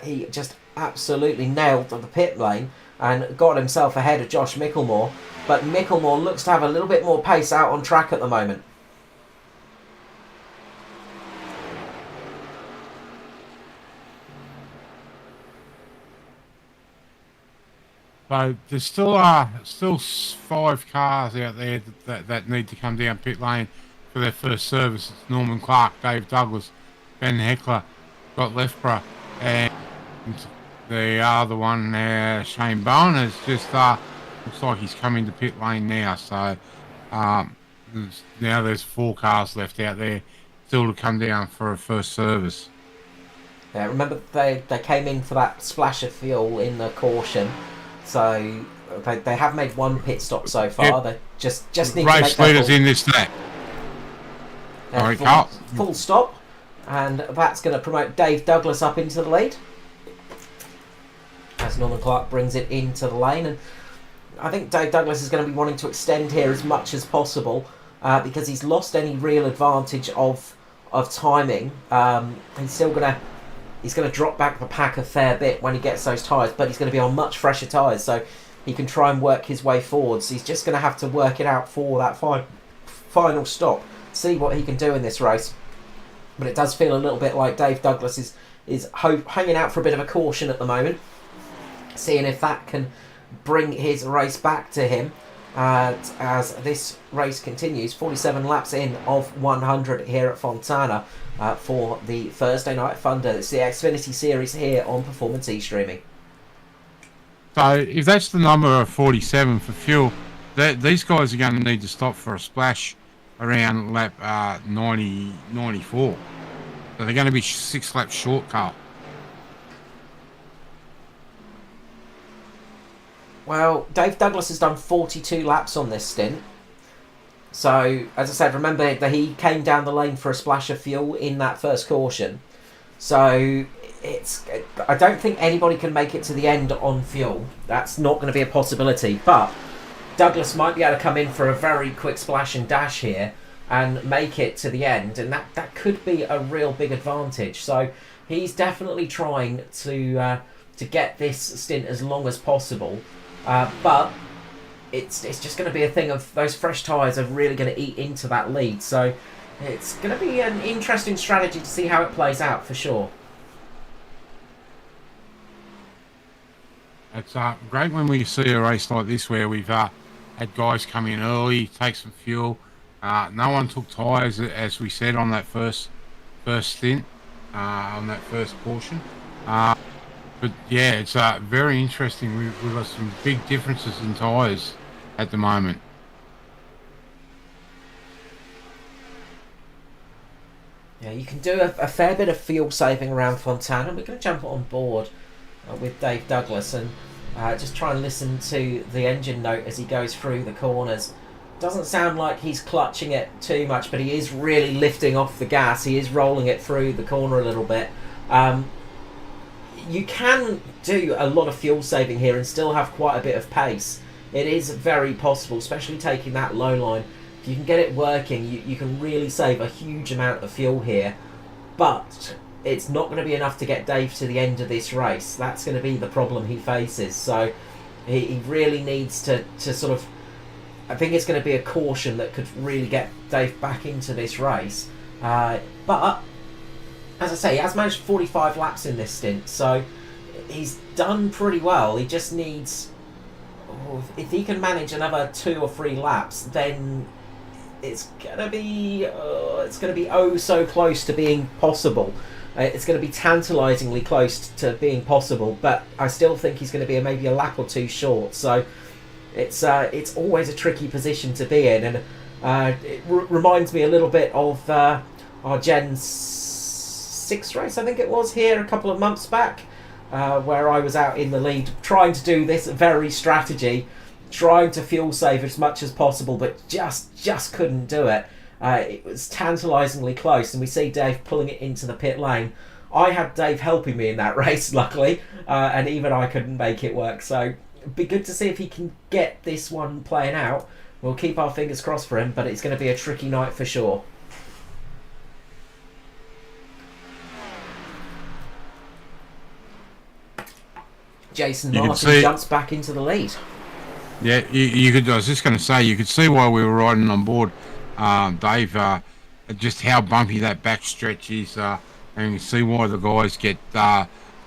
He just absolutely nailed the pit lane and got himself ahead of Josh Micklemore. But Micklemore looks to have a little bit more pace out on track at the moment. So there's still 5 cars out there that need to come down pit lane for their first service. It's Norman Clark, Dave Douglas, Ben Heckler, Scott Lethborough, and the other one, Shane Bowen, is just looks like he's coming to pit lane now. So now there's 4 cars left out there still to come down for a first service. Yeah, remember they came in for that splash of fuel in the caution. So they have made 1 pit stop so far. Yep. They just need to make race leaders in this lap. Full stop, and that's going to promote Dave Douglas up into the lead as Norman Clark brings it into the lane. And I think Dave Douglas is going to be wanting to extend here as much as possible because he's lost any real advantage of timing. He's going to drop back the pack a fair bit when he gets those tyres, but he's going to be on much fresher tyres, so he can try and work his way forwards. He's just going to have to work it out for that final stop, see what he can do in this race. But it does feel a little bit like Dave Douglas is hanging out for a bit of a caution at the moment, seeing if that can bring his race back to him as this race continues. 47 laps in of 100 here at Fontana. For the Thursday Night Thunder. It's the X-Finity series here on Performance E-Streaming. So if that's the number of 47 for fuel, these guys are going to need to stop for a splash around lap 94. So they're going to be 6 laps short, Carl. Well, Dave Douglas has done 42 laps on this stint. So, as I said, remember that he came down the lane for a splash of fuel in that first caution. So, I don't think anybody can make it to the end on fuel. That's not going to be a possibility. But Douglas might be able to come in for a very quick splash and dash here and make it to the end. And that could be a real big advantage. So, he's definitely trying to get this stint as long as possible. But it's just going to be a thing of those fresh tyres are really going to eat into that lead. So it's going to be an interesting strategy to see how it plays out for sure. It's great when we see a race like this where we've had guys come in early, take some fuel. No one took tyres, as we said, on that first stint, on that first portion. But yeah, it's very interesting. We've got some big differences in tyres at the moment. Yeah, you can do a fair bit of fuel saving around Fontana. We're going to jump on board with Dave Douglas and just try and listen to the engine note as he goes through the corners. Doesn't sound like he's clutching it too much, but he is really lifting off the gas. He is rolling it through the corner a little bit. You can do a lot of fuel saving here and still have quite a bit of pace. It is very possible, especially taking that low line. If you can get it working, you can really save a huge amount of fuel here. But it's not going to be enough to get Dave to the end of this race. That's going to be the problem he faces. So he really needs to sort of... I think it's going to be a caution that could really get Dave back into this race. But as I say, he has managed 45 laps in this stint, so he's done pretty well. He just needs... if he can manage another 2 or 3 laps, then it's gonna be oh so close to being possible. It's going to be tantalisingly close to being possible, but I still think he's going to be maybe a lap or 2 short. So it's always a tricky position to be in, and it reminds me a little bit of our Gen 6 race, I think it was, here a couple of months back, where I was out in the lead trying to do this very strategy, trying to fuel save as much as possible, but just couldn't do it. It was tantalisingly close, and we see Dave pulling it into the pit lane. I had Dave helping me in that race, luckily, and even I couldn't make it work. So it'd be good to see if he can get this one playing out. We'll keep our fingers crossed for him, but it's going to be a tricky night for sure. Jason Martin jumps back into the lead. Yeah, you could. I was just going to say, you could see while we were riding on board, Dave, just how bumpy that back stretch is, and you can see why the guys get,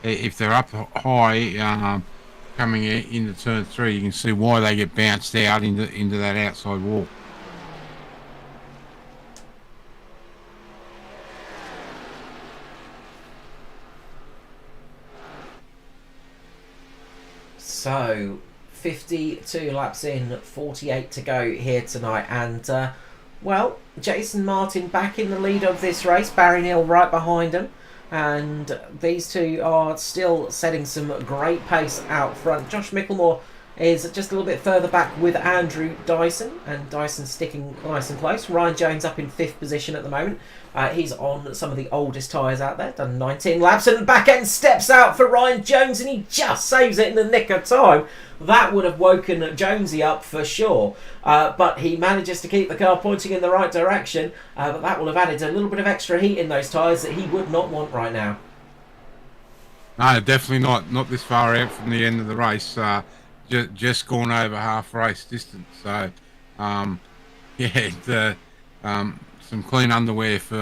if they're up high, coming into turn 3, you can see why they get bounced out into that outside wall. So 52 laps in, 48 to go here tonight, and well, Jason Martin back in the lead of this race, Barry Neal right behind him, and these two are still setting some great pace out front. Josh Micklemore is just a little bit further back with Andrew Dyson, and Dyson sticking nice and close. Ryan Jones up in 5th position at the moment. He's on some of the oldest tyres out there, done 19 laps, and the back end steps out for Ryan Jones, and he just saves it in the nick of time. That would have woken Jonesy up for sure, but he manages to keep the car pointing in the right direction, but that will have added a little bit of extra heat in those tyres that he would not want right now. No, definitely not this far out from the end of the race. Just gone over half race distance. So, yeah, some clean underwear for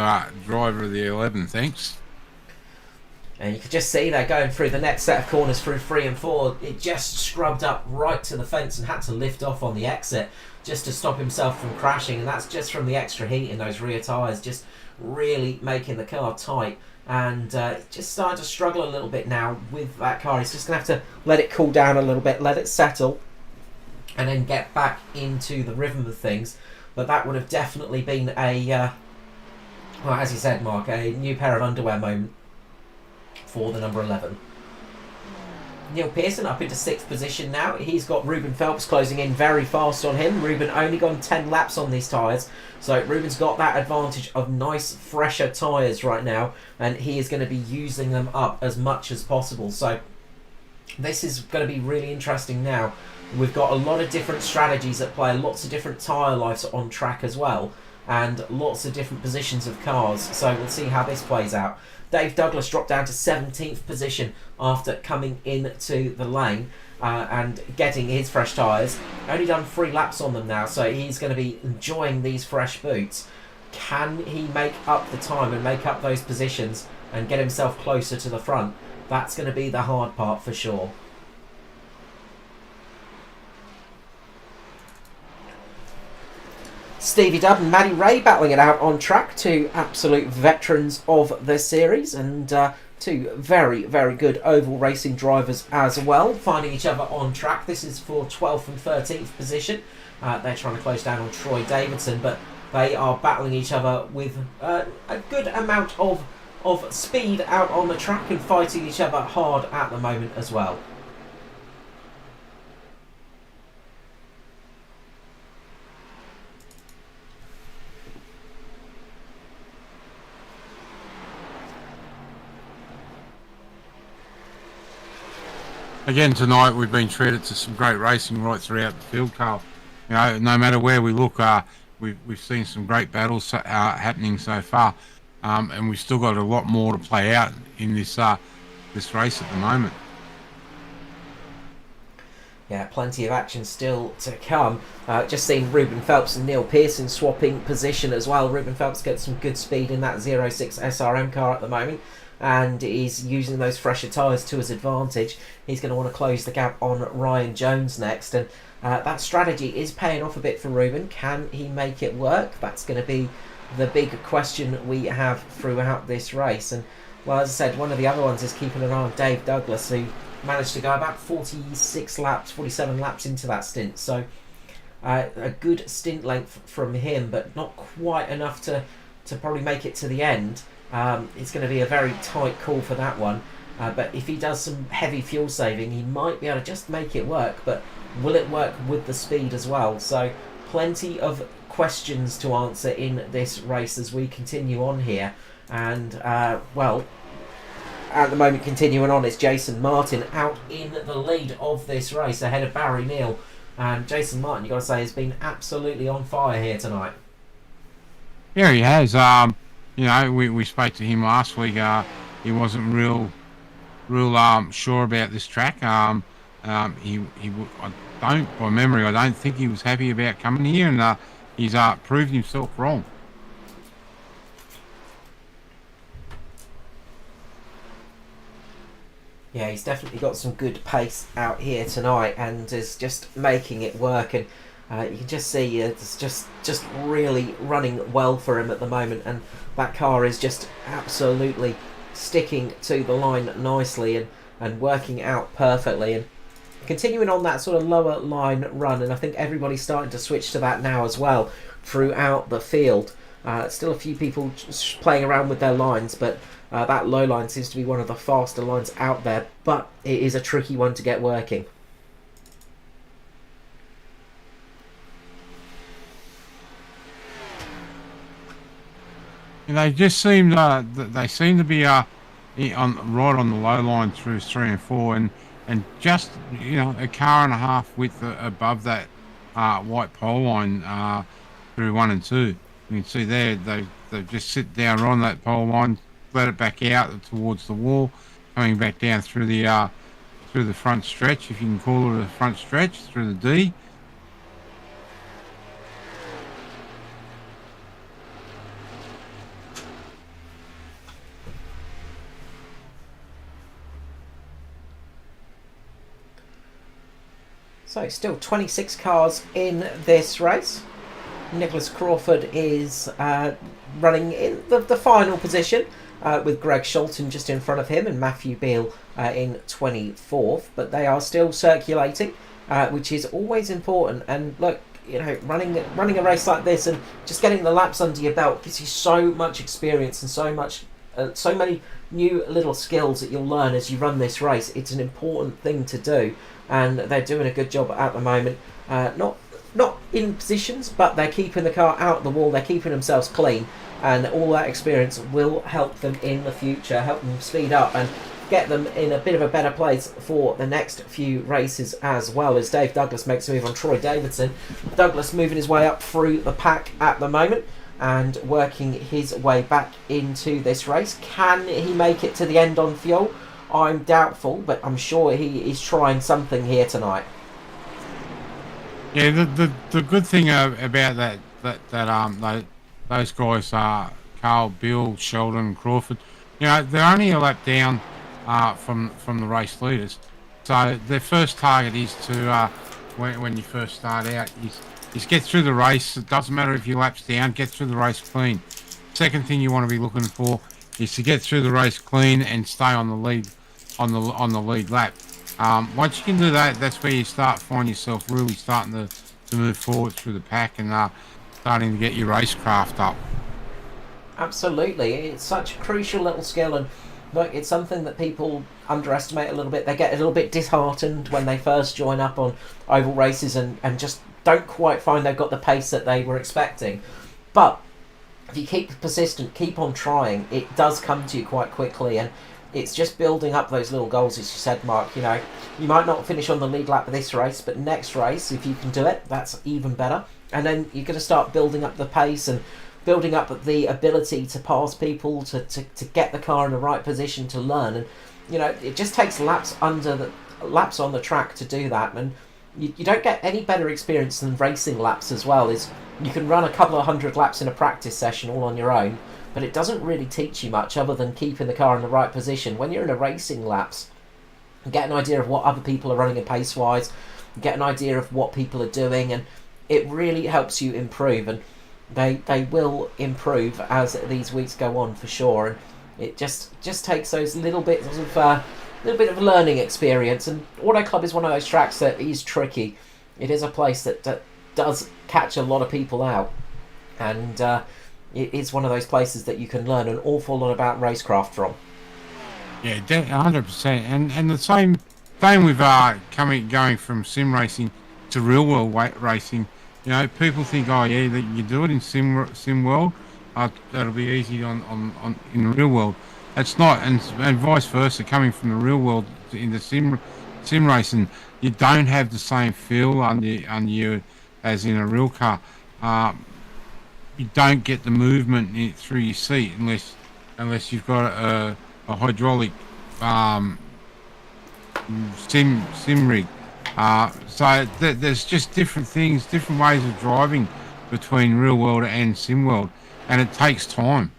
driver of the 11, thanks. And you could just see they're going through the next set of corners through 3 and 4. It just scrubbed up right to the fence and had to lift off on the exit just to stop himself from crashing. And that's just from the extra heat in those rear tyres, just really making the car tight. And just starting to struggle a little bit now with that car. He's just going to have to let it cool down a little bit, let it settle, and then get back into the rhythm of things. But that would have definitely been a, well, as you said, Mark, a new pair of underwear moment for the number 11. Neil Pearson up into 6th position now. He's got Ruben Phelps closing in very fast on him. Ruben only gone 10 laps on these tyres. So Ruben's got that advantage of nice, fresher tyres right now. And he is going to be using them up as much as possible. So this is going to be really interesting now. We've got a lot of different strategies at play. Lots of different tyre lives on track as well. And lots of different positions of cars. So we'll see how this plays out. Dave Douglas dropped down to 17th position after coming into the lane and getting his fresh tyres. Only done 3 laps on them now, so he's going to be enjoying these fresh boots. Can he make up the time and make up those positions and get himself closer to the front? That's going to be the hard part for sure. Stevie Dubb and Maddie Ray battling it out on track, 2 absolute veterans of the series, and 2 very, very good oval racing drivers as well, finding each other on track. This is for 12th and 13th position. They're trying to close down on Troy Davidson, but they are battling each other with a good amount of speed out on the track and fighting each other hard at the moment as well. Again tonight, we've been treated to some great racing right throughout the field, Carl. You know, no matter where we look, we've seen some great battles happening so far, and we've still got a lot more to play out in this race at the moment. Yeah, plenty of action still to come. Just seeing Ruben Phelps and Neil Pearson swapping position as well. Ruben Phelps gets some good speed in that 06 SRM car at the moment, and he's using those fresher tyres to his advantage. He's going to want to close the gap on Ryan Jones next, and that strategy is paying off a bit for Ruben. Can he make it work? That's going to be the big question we have throughout this race. And well, as I said, one of the other ones is keeping an eye on Dave Douglas, who managed to go about 47 laps into that stint. So a good stint length from him, but not quite enough to probably make it to the end. It's going to be a very tight call for that one. But if he does some heavy fuel saving, he might be able to just make it work. But will it work with the speed as well? So plenty of questions to answer in this race as we continue on here. And, well, at the moment continuing on is Jason Martin out in the lead of this race ahead of Barry Neal. And Jason Martin, you've got to say, has been absolutely on fire here tonight. Yeah, he has. You know, we spoke to him last week. He wasn't real sure about this track. I don't, by memory, I don't think he was happy about coming here, and he's proved himself wrong. Yeah, he's definitely got some good pace out here tonight, and is just making it work. And you can just see it's just really running well for him at the moment, and that car is just absolutely sticking to the line nicely and working out perfectly, and continuing on that sort of lower line run. And I think everybody's starting to switch to that now as well throughout the field. Still a few people just playing around with their lines, but that low line seems to be one of the faster lines out there, but it is a tricky one to get working. And they just seem they seem to be right on the low line through 3 and 4, and just, you know, a car and a half width above that white pole line through 1 and 2. You can see there they just sit down on that pole line, let it back out towards the wall, coming back down through the front stretch, if you can call it a front stretch, through the D. So still 26 cars in this race. Nicholas Crawford is running in the final position, with Greg Sholton just in front of him and Matthew Beale in 24th. But they are still circulating, which is always important. And look, you know, running a race like this and just getting the laps under your belt gives you so much experience and so many new little skills that you'll learn as you run this race. It's an important thing to do, and they're doing a good job at the moment. Not in positions, but they're keeping the car out of the wall, they're keeping themselves clean, and all that experience will help them in the future, help them speed up and get them in a bit of a better place for the next few races, as well as Dave Douglas makes a move on Troy Davidson. Douglas moving his way up through the pack at the moment and working his way back into this race. Can he make it to the end on fuel? I'm doubtful, but I'm sure he is trying something here tonight. Yeah, the good thing about those guys are Carl, Bill, Sheldon, Crawford. You know, they're only a lap down from the race leaders. So their first target is to when you first start out is get through the race. It doesn't matter if your lap's down, get through the race clean. Second thing you want to be looking for is to get through the race clean and stay on the lead on the lead lap. Once you can do that, that's where you find yourself really starting to move forward through the pack and starting to get your racecraft up. Absolutely, it's such a crucial little skill, and look, it's something that people underestimate a little bit. They get a little bit disheartened when they first join up on oval races and just don't quite find they've got the pace that they were expecting. But if you keep persistent, keep on trying, it does come to you quite quickly, and it's just building up those little goals, as you said, Mark. You know, you might not finish on the lead lap of this race, but next race, if you can do it, that's even better. And then you're going to start building up the pace and building up the ability to pass people, to get the car in the right position to learn. And, you know, it just takes laps on the track to do that. And you don't get any better experience than racing laps as well. Is you can run a couple of 100 laps in a practice session all on your own, but it doesn't really teach you much other than keeping the car in the right position. When you're in a racing laps, you get an idea of what other people are running in pace-wise, you get an idea of what people are doing, and it really helps you improve. And they will improve as these weeks go on, for sure. And it just takes those little bit of learning experience. And Auto Club is one of those tracks that is tricky. It is a place that does catch a lot of people out, and it is one of those places that you can learn an awful lot about racecraft from. Yeah, 100%. And the same with going from sim racing to real world racing. You know, people think, oh yeah, that you do it in sim world, that'll be easy on in the real world. It's not, and vice versa. Coming from the real world into sim racing, you don't have the same feel under you as in a real car. You don't get the movement through your seat unless you've got a hydraulic sim rig. So there's just different things, different ways of driving between real world and sim world, and it takes time.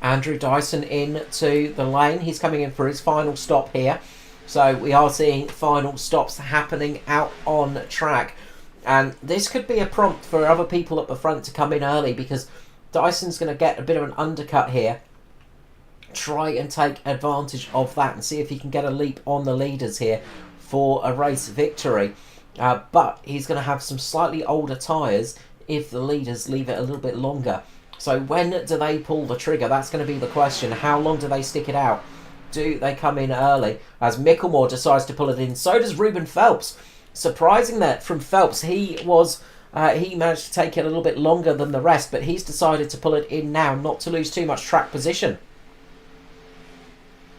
Andrew Dyson into the lane. He's coming in for his final stop here. So we are seeing final stops happening out on track. And this could be a prompt for other people at the front to come in early, because Dyson's going to get a bit of an undercut here. Try and take advantage of that and see if he can get a leap on the leaders here for a race victory. But he's going to have some slightly older tyres if the leaders leave it a little bit longer. So when do they pull the trigger? That's going to be the question. How long do they stick it out? Do they come in early? As Micklemore decides to pull it in, so does Ruben Phelps. Surprising that from Phelps, he managed to take it a little bit longer than the rest, but he's decided to pull it in now, not to lose too much track position.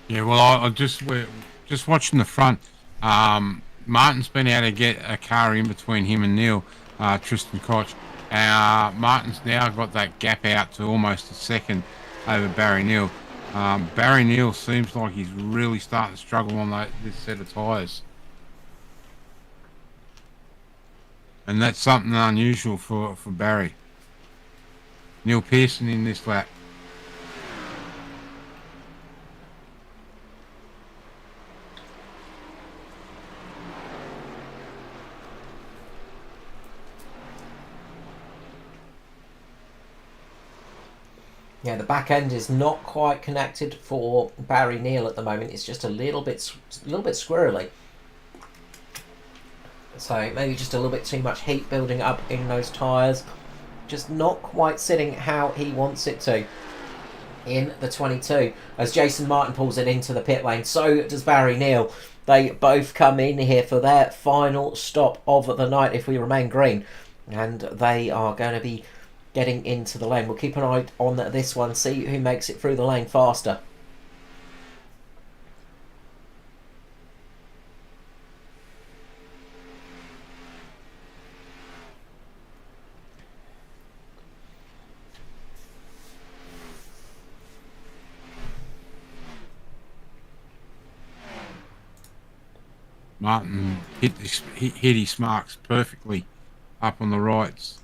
Yeah, well, we're just watching the front. Martin's been able to get a car in between him and Neil, Tristan Koch. Martin's now got that gap out to almost a second over Barry Neal. Barry Neal seems like he's really starting to struggle on this set of tyres. And that's something unusual for Barry. Neil Pearson in this lap. Yeah, the back end is not quite connected for Barry Neal at the moment. It's just a little bit squirrely. So maybe just a little bit too much heat building up in those tyres. Just not quite sitting how he wants it to. in the 22 as Jason Martin pulls it into the pit lane. So does Barry Neal. They both come in here for their final stop of the night if we remain green, and they are going to be getting into the lane. We'll keep an eye on this one, see who makes it through the lane faster. Martin hit his marks perfectly up on the rights.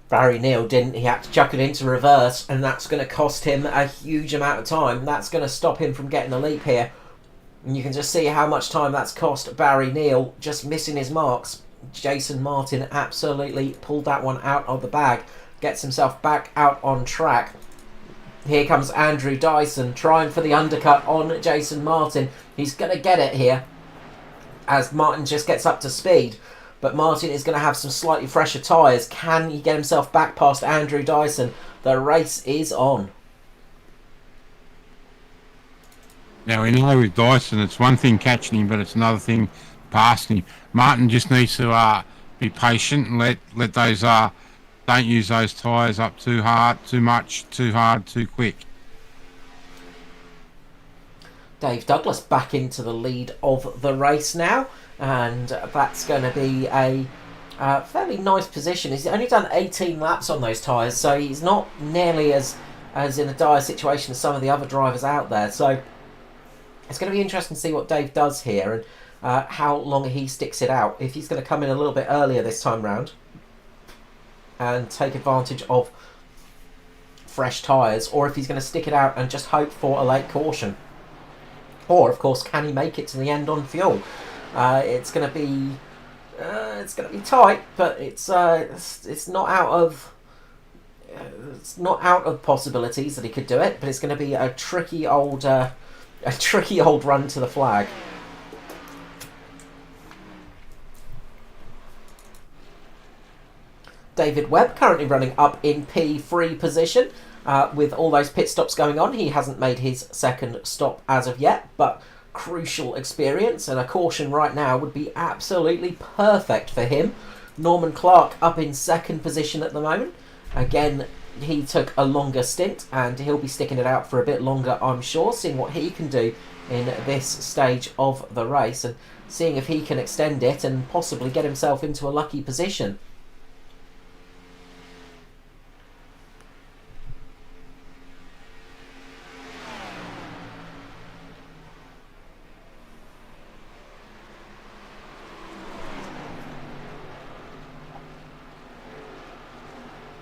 Barry Neal didn't. He had to chuck it into reverse, and that's going to cost him a huge amount of time. That's going to stop him from getting a leap here. And you can just see how much time that's cost Barry Neal, just missing his marks. Jason Martin absolutely pulled that one out of the bag. Gets himself back out on track. Here comes Andrew Dyson trying for the undercut on Jason Martin. He's going to get it here as Martin just gets up to speed. But Martin is going to have some slightly fresher tyres. Can he get himself back past Andrew Dyson? The race is on. Now, we know with Dyson, it's one thing catching him, but it's another thing passing him. Martin just needs to be patient and let those... don't use those tyres up too hard, too much, too hard, too quick. Dave Douglas back into the lead of the race now, and that's going to be a fairly nice position. He's only done 18 laps on those tyres, so he's not nearly as in a dire situation as some of the other drivers out there. So it's going to be interesting to see what Dave does here and how long he sticks it out. If he's going to come in a little bit earlier this time round and take advantage of fresh tyres, or if he's going to stick it out and just hope for a late caution. Or, of course, can he make it to the end on fuel? It's going to be tight, but it's not out of possibilities that he could do it. But it's going to be a tricky old run to the flag. David Webb currently running up in P3 position. With all those pit stops going on, he hasn't made his second stop as of yet, but crucial experience, and a caution right now would be absolutely perfect for him. Norman Clark up in second position at the moment. Again, he took a longer stint, and he'll be sticking it out for a bit longer, I'm sure, seeing what he can do in this stage of the race, and seeing if he can extend it and possibly get himself into a lucky position.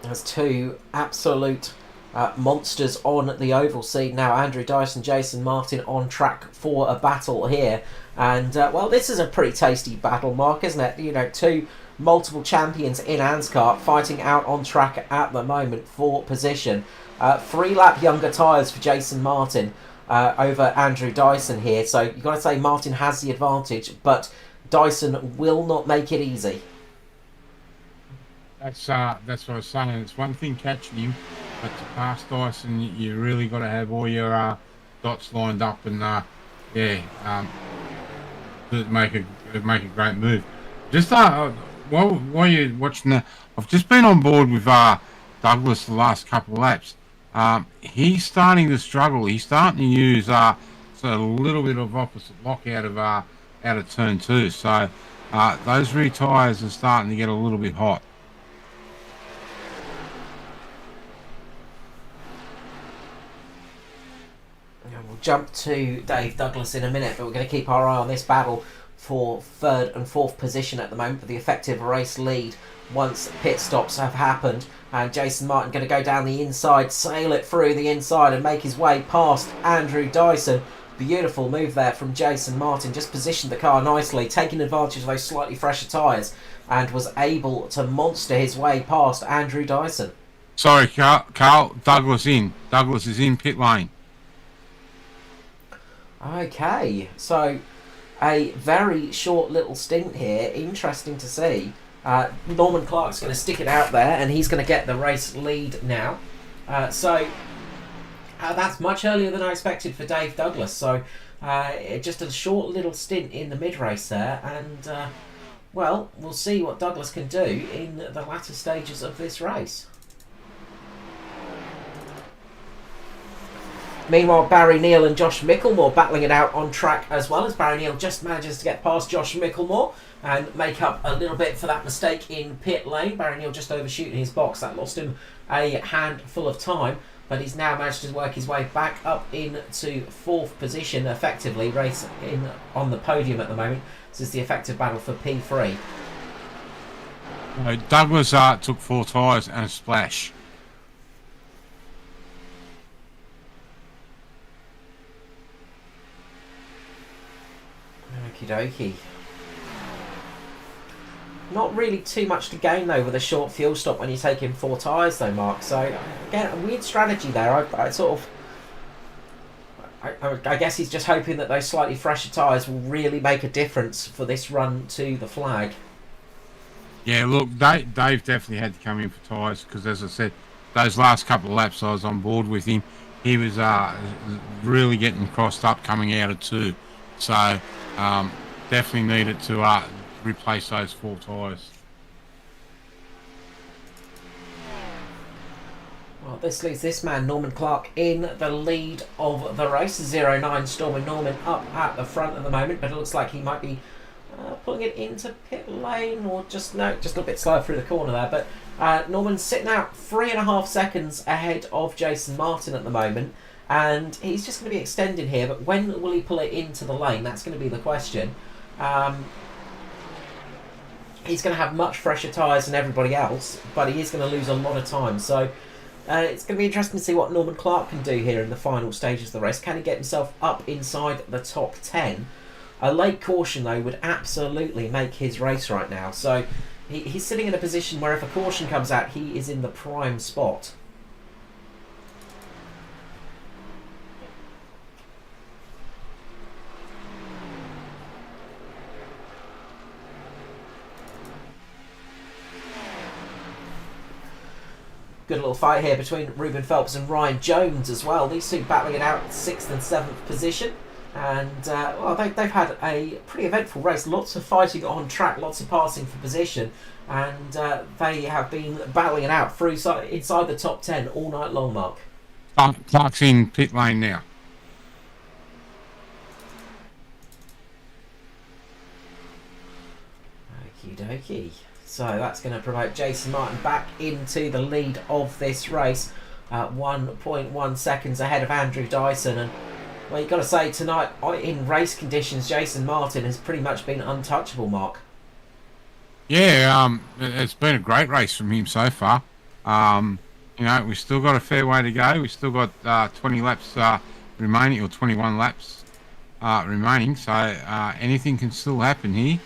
There's two absolute monsters on the oval scene now. Andrew Dyson, Jason Martin on track for a battle here. And, well, this is a pretty tasty battle, Mark, isn't it? You know, two multiple champions in ANZCAR fighting out on track at the moment for position. 3-lap younger tyres for Jason Martin over Andrew Dyson here. So you've got to say Martin has the advantage, but Dyson will not make it easy. That's what I was saying. It's one thing catching him, but to pass Dyson, you really got to have all your dots lined up and make a great move. Just while you're watching that, I've just been on board with Douglas the last couple of laps. He's starting to struggle. He's starting to use so a little bit of opposite lock out of turn 2. So those rear tyres are starting to get a little bit hot. We'll jump to Dave Douglas in a minute, but we're going to keep our eye on this battle for 3rd and 4th position at the moment for the effective race lead once pit stops have happened. And Jason Martin going to go down the inside, sail it through the inside and make his way past Andrew Dyson. Beautiful move there from Jason Martin, just positioned the car nicely, taking advantage of those slightly fresher tyres, and was able to monster his way past Andrew Dyson. Sorry, Carl, Douglas is in pit lane. Okay, so a very short little stint here. Interesting to see. Norman Clark's going to stick it out there, and he's going to get the race lead now. So That's much earlier than I expected for Dave Douglas. So just a short little stint in the mid-race there, and well, we'll see what Douglas can do in the latter stages of this race. Meanwhile, Barry Neal and Josh Micklemore battling it out on track as well, as Barry Neal just manages to get past Josh Micklemore and make up a little bit for that mistake in pit lane. Barry Neal just overshooting his box. That lost him a handful of time, but he's now managed to work his way back up into 4th position, effectively race in on the podium at the moment. This is the effective battle for P3. Douglas took 4 tyres and a splash. Okie dokie. Not really too much to gain though with a short fuel stop when you take in 4 tyres though, Mark. So again, a weird strategy there. I guess he's just hoping that those slightly fresher tyres will really make a difference for this run to the flag. Yeah, look, Dave definitely had to come in for tyres because, as I said, those last couple of laps I was on board with him. He was really getting crossed up coming out of 2. So definitely needed to replace those 4 tyres. Well, this leaves this man, Norman Clark, in the lead of the race. 09 Stormy Norman up at the front at the moment, but it looks like he might be pulling it into pit lane, or just a little bit slower through the corner there. But Norman's sitting out 3.5 seconds ahead of Jason Martin at the moment, and he's just going to be extending here. But when will he pull it into the lane? That's going to be the question. He's going to have much fresher tyres than everybody else, but he is going to lose a lot of time. So it's going to be interesting to see what Norman Clark can do here in the final stages of the race. Can he get himself up inside the top 10? A late caution, though, would absolutely make his race right now. So he's sitting in a position where if a caution comes out, he is in the prime spot. Good little fight here between Ruben Phelps and Ryan Jones as well. These two battling it out 6th and 7th position. And well, they've had a pretty eventful race. Lots of fighting on track, lots of passing for position. And they have been battling it out through inside the top 10 all night long, Mark. Clark's in pit lane now. Okie dokie. So that's going to promote Jason Martin back into the lead of this race, 1.1 seconds ahead of Andrew Dyson. And well, you've got to say tonight, in race conditions, Jason Martin has pretty much been untouchable, Mark. Yeah, it's been a great race from him so far. You know, we've still got a fair way to go. We've still got 20 laps remaining, or 21 laps remaining. So anything can still happen here.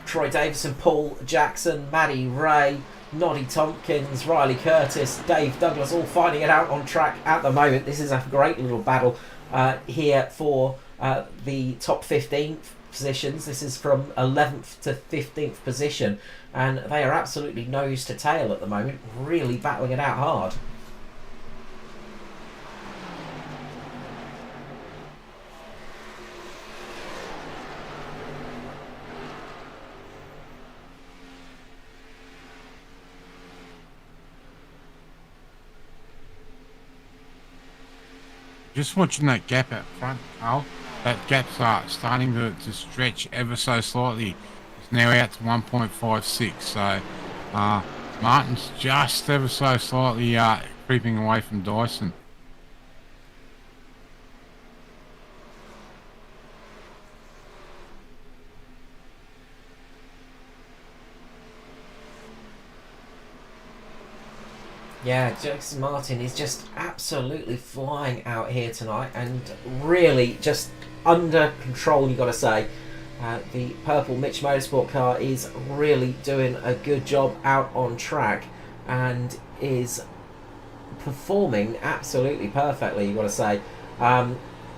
Troy Davison, Paul Jackson, Maddie Ray, Noddy Tompkins, Riley Curtis, Dave Douglas, all fighting it out on track at the moment. This is a great little battle here for the top 15 positions. This is from 11th to 15th position, and they are absolutely nose to tail at the moment, really battling it out hard. Just watching that gap out front, Carl. That gap's starting to stretch ever so slightly. It's now out to 1.56. So Martin's just ever so slightly creeping away from Dyson. Yeah, Jason Martin is just absolutely flying out here tonight, and really just under control, you got to say. The purple Mitch Motorsport car is really doing a good job out on track and is performing absolutely perfectly, you got to say.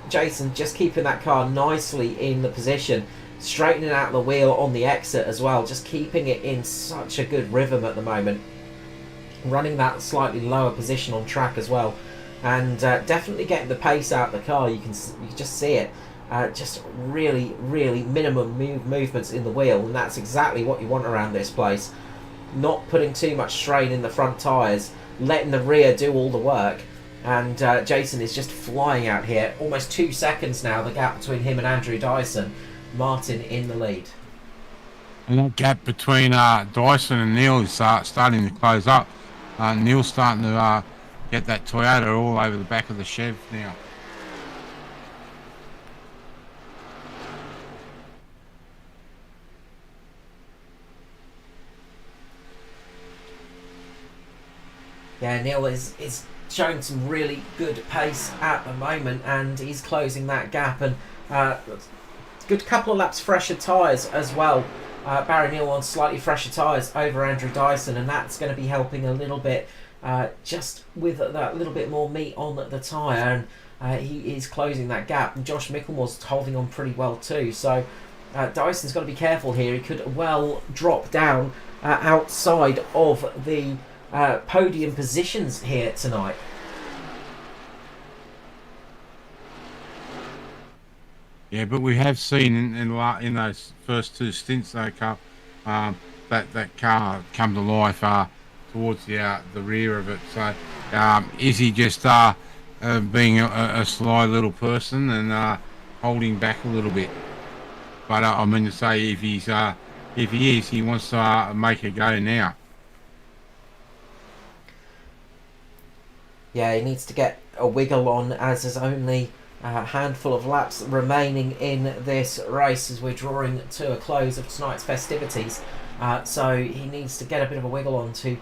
Jason just keeping that car nicely in the position, straightening out the wheel on the exit as well, just keeping it in such a good rhythm at the moment. running that slightly lower position on track as well, and definitely getting the pace out of the car. You can just see it. Just really minimum movements in the wheel, and that's exactly what you want around this place. Not putting too much strain in the front tyres, letting the rear do all the work, and Jason is just flying out here. Almost 2 seconds now, the gap between him and Andrew Dyson. Martin in the lead. And that gap between Dyson and Neil is starting to close up. Neil's starting to get that Toyota all over the back of the Chev now. Yeah, Neil is showing some really good pace at the moment, and he's closing that gap, and good couple of laps fresher tyres as well. Barry Neil on slightly fresher tyres over Andrew Dyson, and that's going to be helping a little bit, just with that little bit more meat on the tyre, and he is closing that gap, and Josh Micklemore's holding on pretty well too, so Dyson's got to be careful here. He could well drop down outside of the podium positions here tonight. Yeah, but we have seen in those first 2 stints, though, Carl, that car come to life towards the rear of it. So is he just being a sly little person and holding back a little bit? But I mean to say, if he is, he wants to make a go now. Yeah, he needs to get a wiggle on, as there's only a handful of laps remaining in this race as we're drawing to a close of tonight's festivities. So he needs to get a bit of a wiggle on to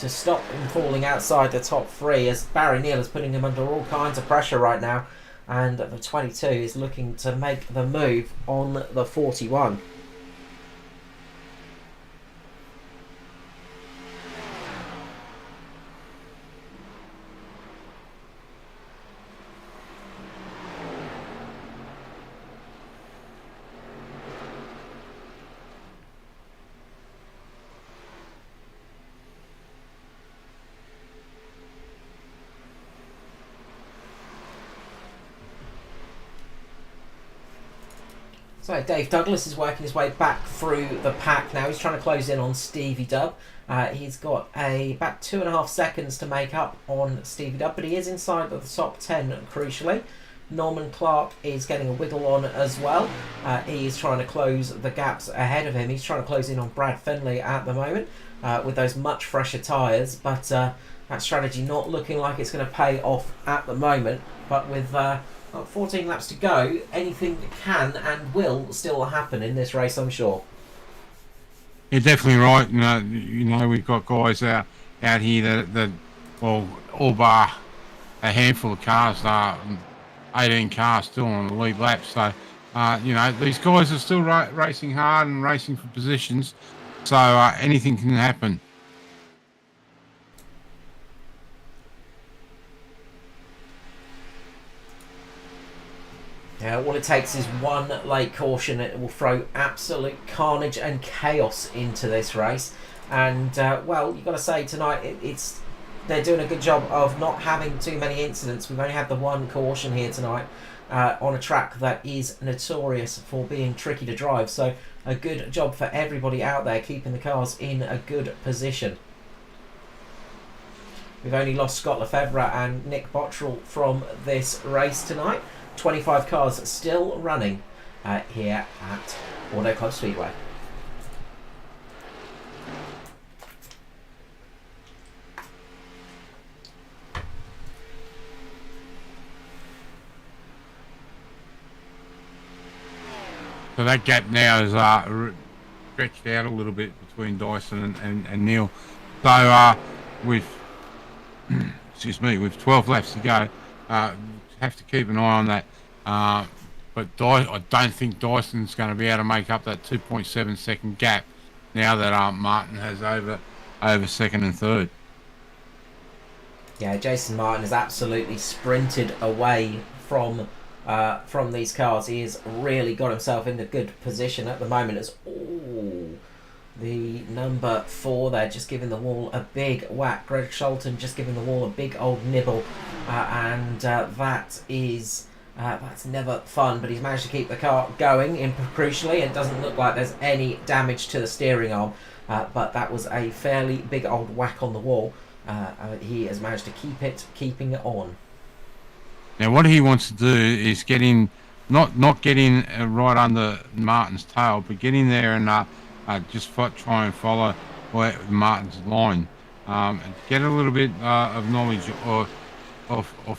stop him falling outside the top 3, as Barry Neal is putting him under all kinds of pressure right now. And the 22 is looking to make the move on the 41. So Dave Douglas is working his way back through the pack now. He's trying to close in on Stevie Dubb. He's got about 2.5 seconds to make up on Stevie Dubb, but he is inside of the top 10, crucially. Norman Clark is getting a wiggle on as well. He is trying to close the gaps ahead of him. He's trying to close in on Brad Findlay at the moment with those much fresher tyres, but that strategy not looking like it's going to pay off at the moment. But with 14 laps to go, anything can and will still happen in this race, I'm sure. You're definitely right. You know, we've got guys out here that all bar a handful of cars, 18 cars still on the lead lap. So, you know, these guys are still racing hard and racing for positions. So anything can happen. Yeah, all it takes is one late caution. It will throw absolute carnage and chaos into this race. And, well, you've got to say tonight they're doing a good job of not having too many incidents. We've only had the one caution here tonight on a track that is notorious for being tricky to drive. So a good job for everybody out there keeping the cars in a good position. We've only lost Scott Lefebvre and Nick Bottrell from this race tonight. 25 cars still running here at Auto Club Speedway. So that gap now is stretched out a little bit between Dyson and Neil. So with 12 laps to go, have to keep an eye on that. But I don't think Dyson's going to be able to make up that 2.7 second gap now that Martin has over second and third. Yeah, Jason Martin has absolutely sprinted away from these cars. He has really got himself in a good position at the moment. As the number 4 there, just giving the wall a big whack. Greg Sholton just giving the wall a big old nibble, and that is that's never fun. But he's managed to keep the car going, crucially. It doesn't look like there's any damage to the steering arm, but that was a fairly big old whack on the wall. He has managed to keeping it on. Now, what he wants to do is get in, not get in right under Martin's tail, but get in there and just try and follow Martin's line. Get a little bit of knowledge of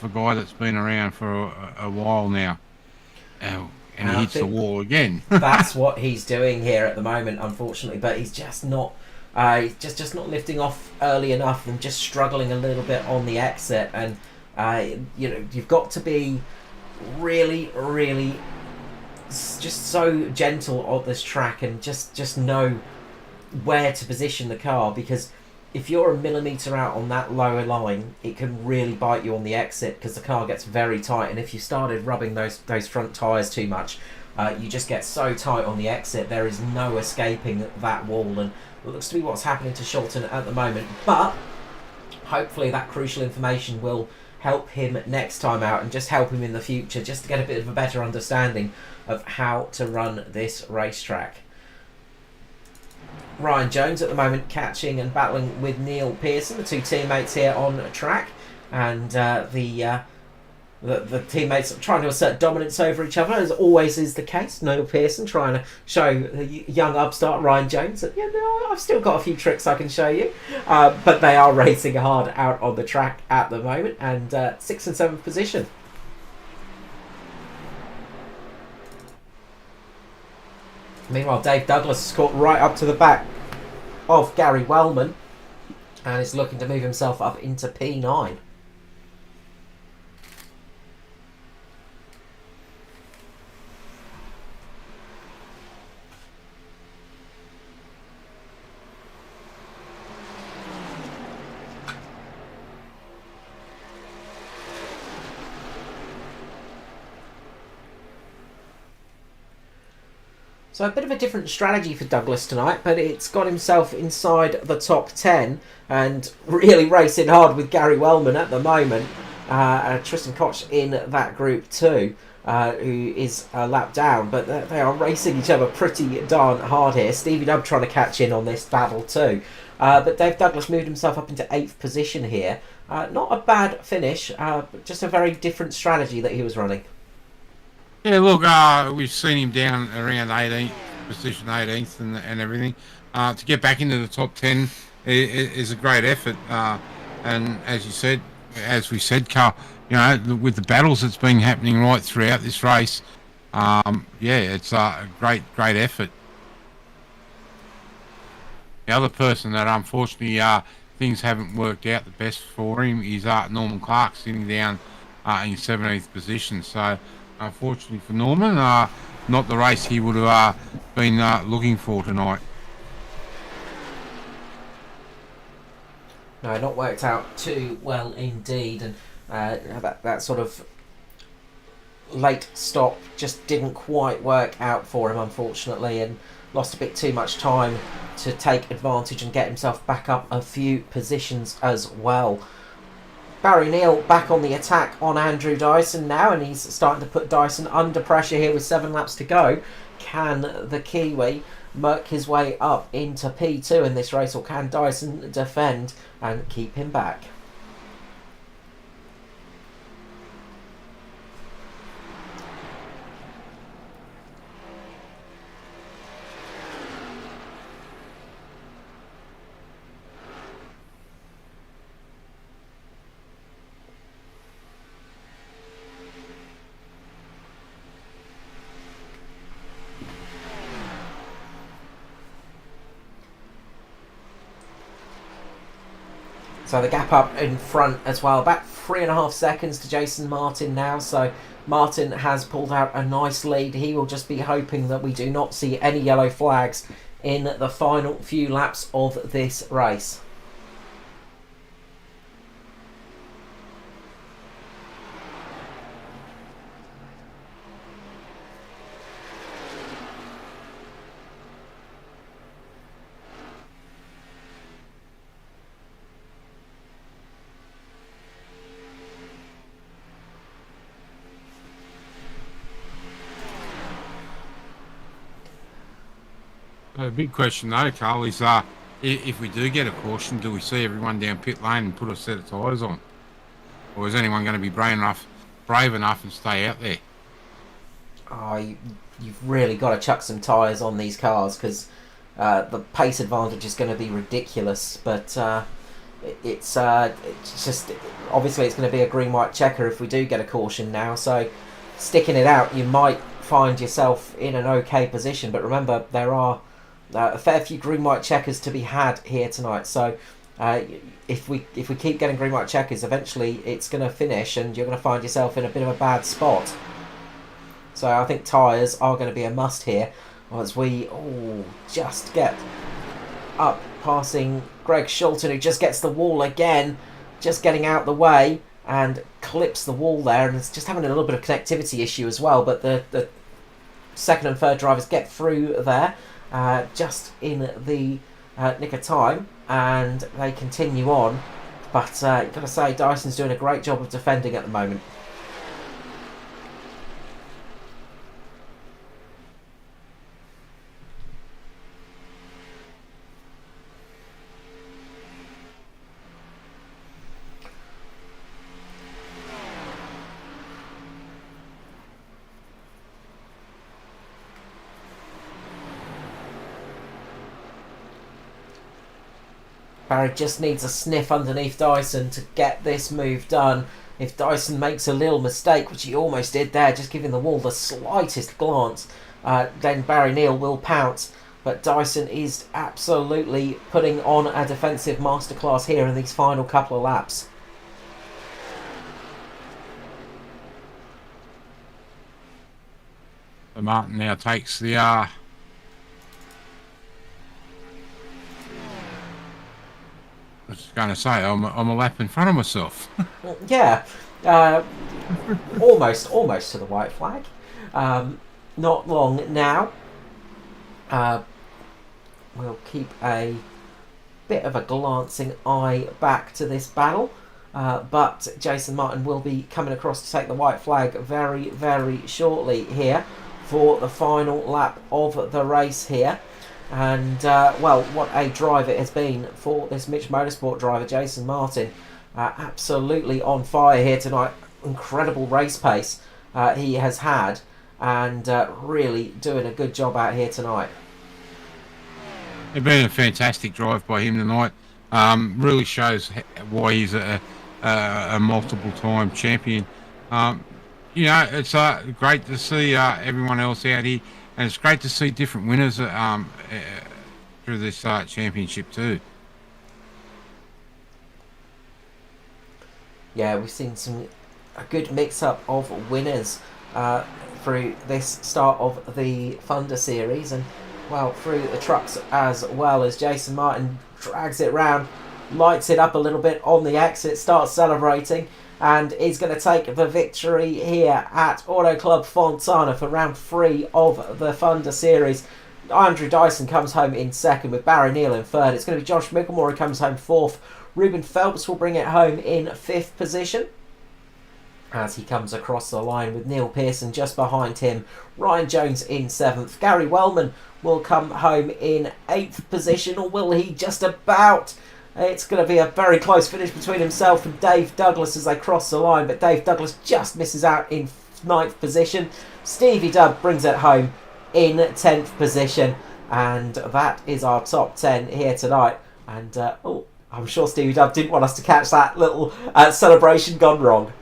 a guy that's been around for a while now. And he hits the wall again. That's what he's doing here at the moment, unfortunately. But he's just not, he's just not lifting off early enough, and just struggling a little bit on the exit. And you've got to be really, really just so gentle on this track, and just know where to position the car, because if you're a millimetre out on that lower line, it can really bite you on the exit, because the car gets very tight. And if you started rubbing those front tyres too much, you just get so tight on the exit, there is no escaping that wall. And it looks to be what's happening to Sholton at the moment. But hopefully that crucial information will help him next time out, and just help him in the future, just to get a bit of a better understanding of how to run this racetrack. Ryan Jones at the moment catching and battling with Neil Pearson, the two teammates here on track, and the teammates trying to assert dominance over each other, as always is the case. Neil Pearson trying to show the young upstart Ryan Jones that, I've still got a few tricks I can show you, but they are racing hard out on the track at the moment, and 6th and 7th position. Meanwhile, Dave Douglas is caught right up to the back of Gary Wellman, and is looking to move himself up into P9. So a bit of a different strategy for Douglas tonight, but it's got himself inside the top 10 and really racing hard with Gary Wellman at the moment. Tristan Koch in that group too, who is a lap down, but they are racing each other pretty darn hard here. Stevie Dubb trying to catch in on this battle too. But Dave Douglas moved himself up into 8th position here. Not a bad finish, but just a very different strategy that he was running. Yeah, look, we've seen him down around 18th, position 18th and everything. To get back into the top 10 is a great effort. And as we said, Carl, with the battles that's been happening right throughout this race, it's a great effort. The other person that unfortunately things haven't worked out the best for him is Norman Clark, sitting down in 17th position. So unfortunately for Norman, not the race he would have been looking for tonight. No, not worked out too well indeed, and that sort of late stop just didn't quite work out for him, unfortunately, and lost a bit too much time to take advantage and get himself back up a few positions as well. Barry Neal back on the attack on Andrew Dyson now, and he's starting to put Dyson under pressure here with 7 laps to go. Can the Kiwi work his way up into P2 in this race, or can Dyson defend and keep him back? So the gap up in front as well, about 3.5 seconds to Jason Martin now. So Martin has pulled out a nice lead. He will just be hoping that we do not see any yellow flags in the final few laps of this race. The big question though, Carl, is if we do get a caution, do we see everyone down pit lane and put a set of tyres on, or is anyone going to be brave enough, and stay out there? Oh, you've really got to chuck some tyres on these cars because the pace advantage is going to be ridiculous. But it's just obviously it's going to be a green-white checker if we do get a caution now. So sticking it out, you might find yourself in an okay position. But remember, there are a fair few green-white checkers to be had here tonight. So if we keep getting green-white checkers, eventually it's going to finish, and you're going to find yourself in a bit of a bad spot. So I think tyres are going to be a must here as we just get up passing Greg Schulten, who just gets the wall again, just getting out the way and clips the wall there, and it's just having a little bit of connectivity issue as well. But the second and third drivers get through there just in the nick of time, and they continue on. But you've got to say, Dyson's doing a great job of defending at the moment. Barry just needs a sniff underneath Dyson to get this move done. If Dyson makes a little mistake, which he almost did there, just giving the wall the slightest glance, then Barry Neal will pounce. But Dyson is absolutely putting on a defensive masterclass here in these final couple of laps. So Martin now takes the I was going to say, I'm a lap in front of myself. Yeah, almost to the white flag. Not long now. We'll keep a bit of a glancing eye back to this battle. But Jason Martin will be coming across to take the white flag very, very shortly here for the final lap of the race here. And, well, what a drive it has been for this Mitch Motorsport driver, Jason Martin. Absolutely on fire here tonight. Incredible race pace he has had, and really doing a good job out here tonight. It's been a fantastic drive by him tonight. Really shows why he's a multiple-time champion. You know, it's great to see everyone else out here. And it's great to see different winners through this championship too. Yeah, we've seen a good mix-up of winners through this start of the Thunder Series, and well, through the trucks as well, as Jason Martin drags it round, lights it up a little bit on the exit, starts celebrating, and is going to take the victory here at Auto Club Fontana for round 3 of the Thunder Series. Andrew Dyson comes home in second with Barry Neal in third. It's going to be Josh Micklemore who comes home fourth. Ruben Phelps will bring it home in fifth position as he comes across the line with Neil Pearson just behind him. Ryan Jones in seventh. Gary Wellman will come home in eighth position, or will he just about? It's going to be a very close finish between himself and Dave Douglas as they cross the line, but Dave Douglas just misses out in ninth position. Stevie Dubb brings it home in 10th position, and that is our top 10 here tonight. And I'm sure Stevie Dubb didn't want us to catch that little celebration gone wrong.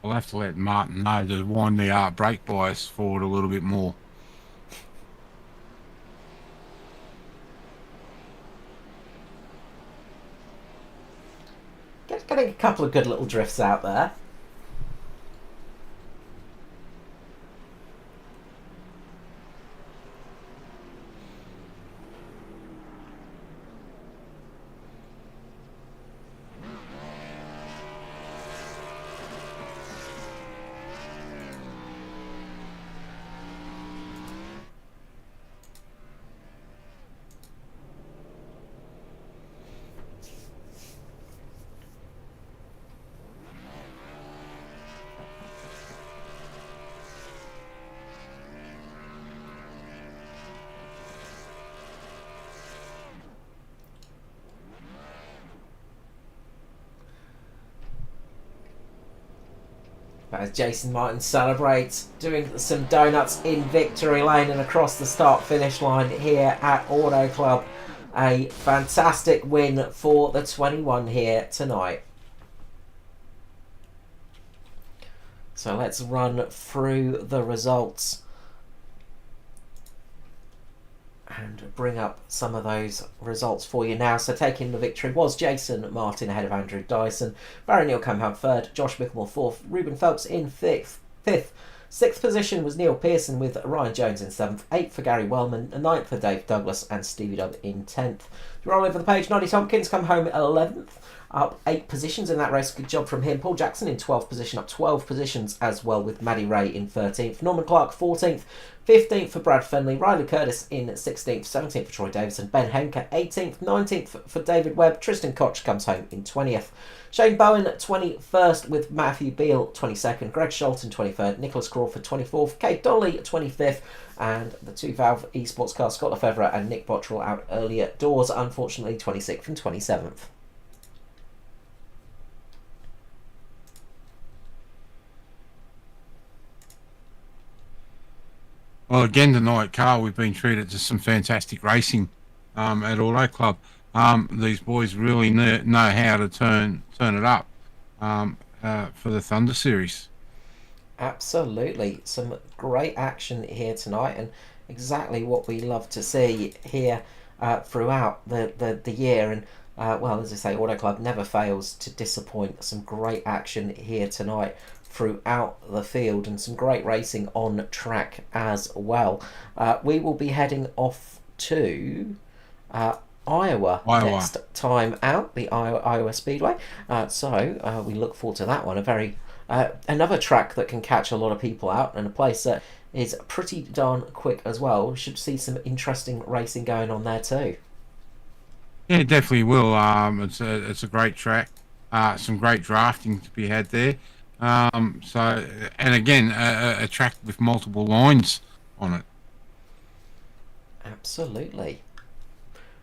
I'll have to let Martin know to wind the brake bias forward a little bit more. Getting a couple of good little drifts out there. But as Jason Martin celebrates, doing some donuts in victory lane and across the start-finish line here at Auto Club. A fantastic win for the 21 here tonight. So let's run through the results and bring up some of those results for you now. So taking the victory was Jason Martin ahead of Andrew Dyson. Barry Neal came home third, Josh Bickmore fourth, Ruben Phelps in fifth. Sixth position was Neil Pearson with Ryan Jones in seventh, eighth for Gary Wellman, ninth for Dave Douglas and Stevie Dub in 10th. To roll over the page, Noddy Tompkins come home 11th, up 8 positions in that race. Good job from him. Paul Jackson in 12th position, up 12 positions as well with Maddie Ray in 13th. Norman Clark 14th, 15th for Brad Fenley, Riley Curtis in 16th, 17th for Troy Davison, Ben Henker 18th, 19th for David Webb, Tristan Koch comes home in 20th. Shane Bowen 21st with Matthew Beale 22nd, Greg Sholton 23rd, Nicholas Crawford 24th, Kate Dolly 25th, and the 2 Valve esports car Scott Lefevre and Nick Bottrell out earlier doors, unfortunately 26th and 27th. Well, again tonight, Carl, we've been treated to some fantastic racing at Auto Club. These boys really know how to turn it up for the Thunder Series. Absolutely, some great action here tonight, and exactly what we love to see here throughout the year. And well, as I say, Auto Club never fails to disappoint. Some great action here tonight throughout the field, and some great racing on track as well. We will be heading off to Iowa next time out, the Iowa Speedway. So we look forward to that one. A very another track that can catch a lot of people out, and a place that is pretty darn quick as well. We should see some interesting racing going on there too. Yeah, definitely will. It's a great track. Some great drafting to be had there. So, and again, a track with multiple lines on it. Absolutely.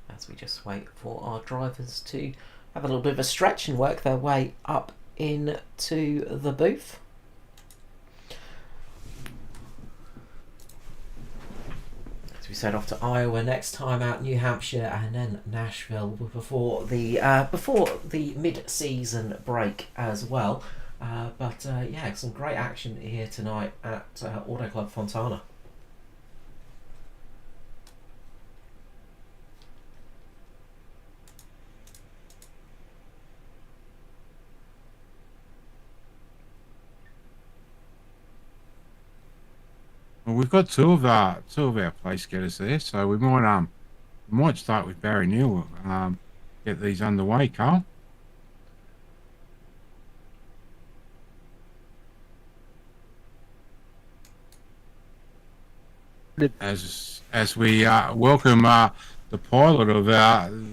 As we just wait for our drivers to have a little bit of a stretch and work their way up into the booth. As we set off to Iowa next time out, New Hampshire, and then Nashville before the mid-season break as well. But yeah, some great action here tonight at Auto Club Fontana. Well, we've got two of our place getters there, so we might start with Barry Neal. Get these underway, Carl. As we welcome the pilot of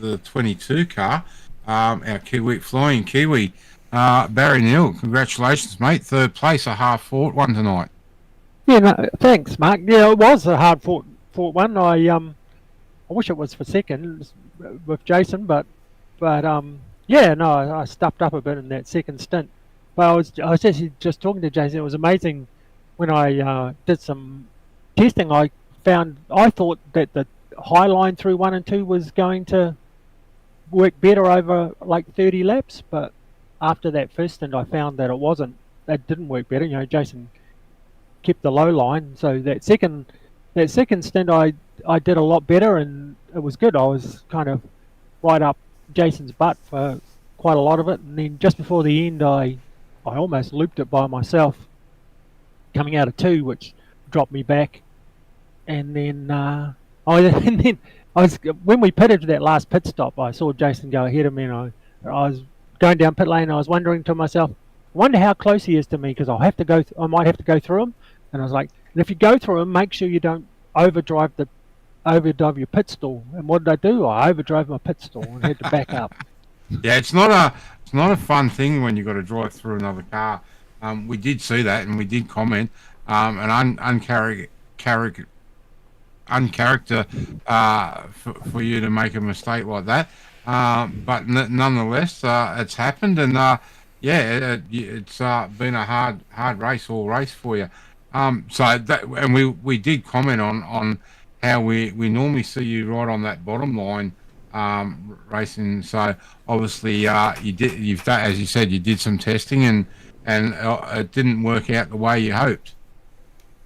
the 22 car, our Flying Kiwi, Barry Neal. Congratulations, mate! Third place, a hard-fought one tonight. Yeah, no, thanks, Mark. Yeah, it was a hard-fought one. I wish it was for second with Jason, but yeah, no, I stuffed up a bit in that second stint. But I was actually just talking to Jason. It was amazing when I did some testing. I thought that the high line through 1 and 2 was going to work better over like 30 laps, but after that first stint, I found that it wasn't. That didn't work better. You know, Jason kept the low line, so that second stint, I did a lot better, and it was good. I was kind of right up Jason's butt for quite a lot of it, and then just before the end, I almost looped it by myself, coming out of 2, which dropped me back. And then when we pitted to that last pit stop, I saw Jason go ahead of me, and I was going down pit lane. And I was wondering to myself, I wonder how close he is to me, because I might have to go through him. And I was like, and if you go through him, make sure you don't overdrive your pit stall. And what did I do? I overdrove my pit stall and had to back up. Yeah, it's not a fun thing when you've got to drive through another car. We did see that, and we did comment. An uncharacter for you to make a mistake like that. But nonetheless, it's happened, and Yeah, it's been a hard race all race for you. So that, and we did comment on how we normally see you right on that bottom line, racing. So obviously, you've done, as you said, you did some testing, and it didn't work out the way you hoped.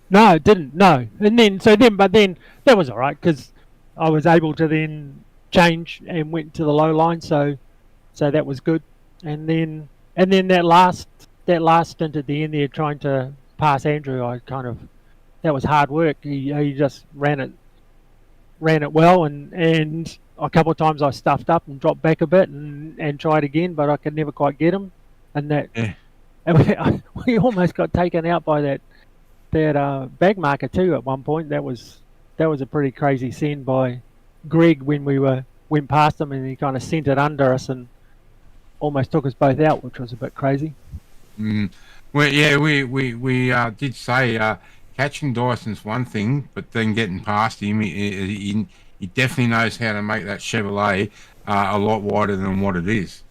No, it didn't. No, and but then that was all right because I was able to then change and went to the low line, so that was good. And then that last stint at the end there, trying to pass Andrew, that was hard work. He just ran it well, and a couple of times I stuffed up and dropped back a bit and tried again, but I could never quite get him, and that Yeah. and we almost got taken out by that bag marker too at one point. That was a pretty crazy scene by Greg when went past him and he kind of sent it under us and almost took us both out, which was a bit crazy. Mm. Well, yeah, we did say catching Dyson's one thing, but then getting past him, he definitely knows how to make that Chevrolet a lot wider than what it is.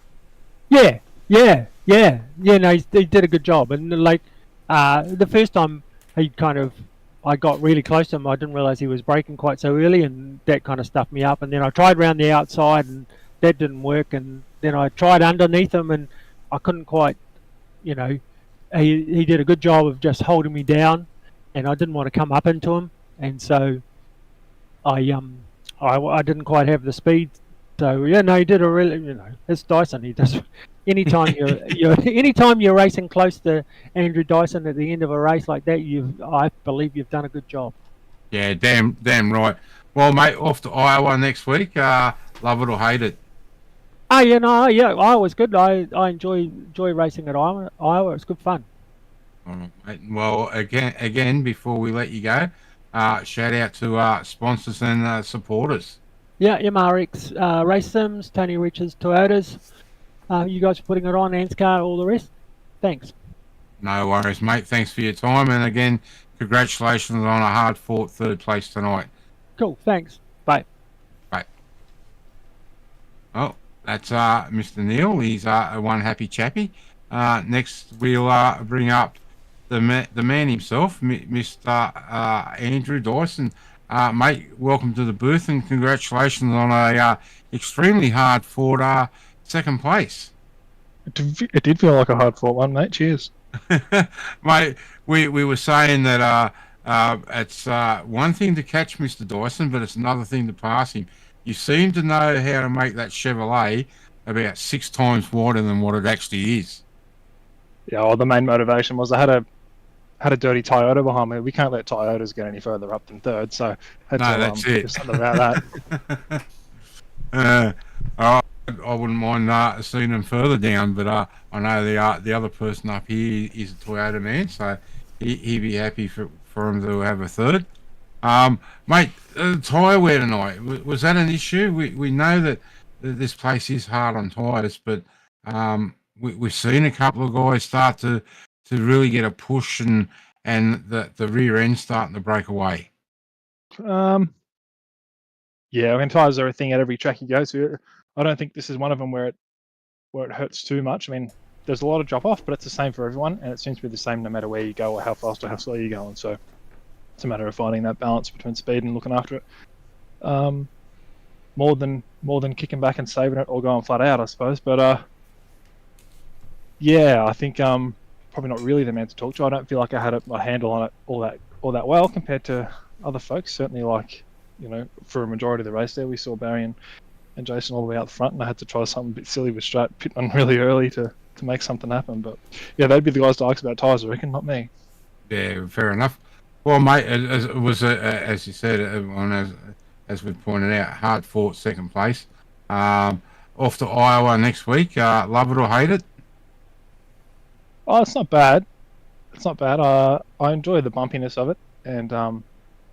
Yeah. No, he did a good job, and like the first time I got really close to him, I didn't realize he was braking quite so early, and that kind of stuffed me up. And then I tried round the outside, and that didn't work. And then I tried underneath him, and I couldn't quite, you know, he did a good job of just holding me down, and I didn't want to come up into him, and so I didn't quite have the speed. So yeah, no, he did a really, it's Dyson. He does. Anytime anytime you're racing close to Andrew Dyson at the end of a race like that, I believe you've done a good job. Yeah, damn right. Well, mate, off to Iowa next week. Love it or hate it. Oh yeah, Iowa's good. I enjoy racing at Iowa. It's good fun. All right, mate. Well, again, before we let you go, shout out to sponsors and supporters. Yeah, MRX Race Sims, Tony Richards Toyotas. You guys for putting it on, ANZCAR, all the rest. Thanks. No worries, mate. Thanks for your time, and again, congratulations on a hard-fought third place tonight. Cool. Thanks. Bye. Bye. Oh, that's Mr. Neil. He's one happy chappy. Next, we'll bring up the man himself, Mr. Andrew Dyson. Mate, welcome to the booth, and congratulations on a extremely hard-fought second place. It did feel like a hard-fought one, mate. Cheers. Mate, we were saying that it's one thing to catch Mr. Dyson, but it's another thing to pass him. You seem to know how to make that Chevrolet about 6 times wider than what it actually is. Yeah, well, the main motivation was I had a dirty Toyota behind me. We can't let Toyotas get any further up than third, so That's it. do something about that. I wouldn't mind seeing them further down, but I know the other person up here is a Toyota man, so he'd be happy for him to have a third. Mate, tyre wear tonight, was that an issue? We know that this place is hard on tyres, but we've seen a couple of guys start to really get a push and the rear end starting to break away. Yeah, I mean, tyres are a thing at every track you go to. I don't think this is one of them where it hurts too much. I mean, there's a lot of drop off, but it's the same for everyone, and it seems to be the same no matter where you go or how fast or how slow you're going. So it's a matter of finding that balance between speed and looking after it. More than kicking back and saving it or going flat out, I suppose. But yeah, I think probably not really the man to talk to. I don't feel like I had a handle on it all that well compared to other folks. Certainly, like, for a majority of the race there, we saw Barry and Jason all the way out the front, and I had to try something a bit silly with Strat pitting on really early to make something happen. But yeah, they'd be the guys to ask about tyres, I reckon, not me. Yeah, fair enough. Well, mate, it was as you said, as we pointed out, hard fought second place. Off to Iowa next week. Love it or hate it? Oh, it's not bad. It's not bad. I enjoy the bumpiness of it, and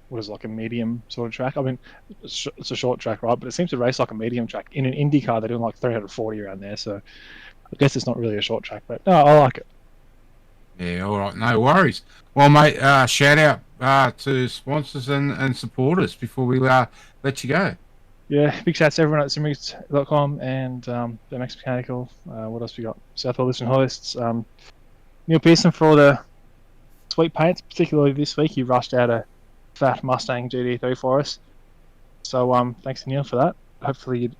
what is like a medium sort of track. I mean, it's a short track, right? But it seems to race like a medium track. In an IndyCar, they're doing like 340 around there, so I guess it's not really a short track, but no, I like it. Yeah, all right, no worries. Well, mate, shout out to sponsors and supporters before we let you go. yeah, big shout out to everyone at simrigs.com and BMX Mechanical. What else we got? Southwell Listen Hoists. Neil Pearson for all the sweet paints, particularly this week. He rushed out a fat Mustang GT3 for us. So thanks to Neil for that. Hopefully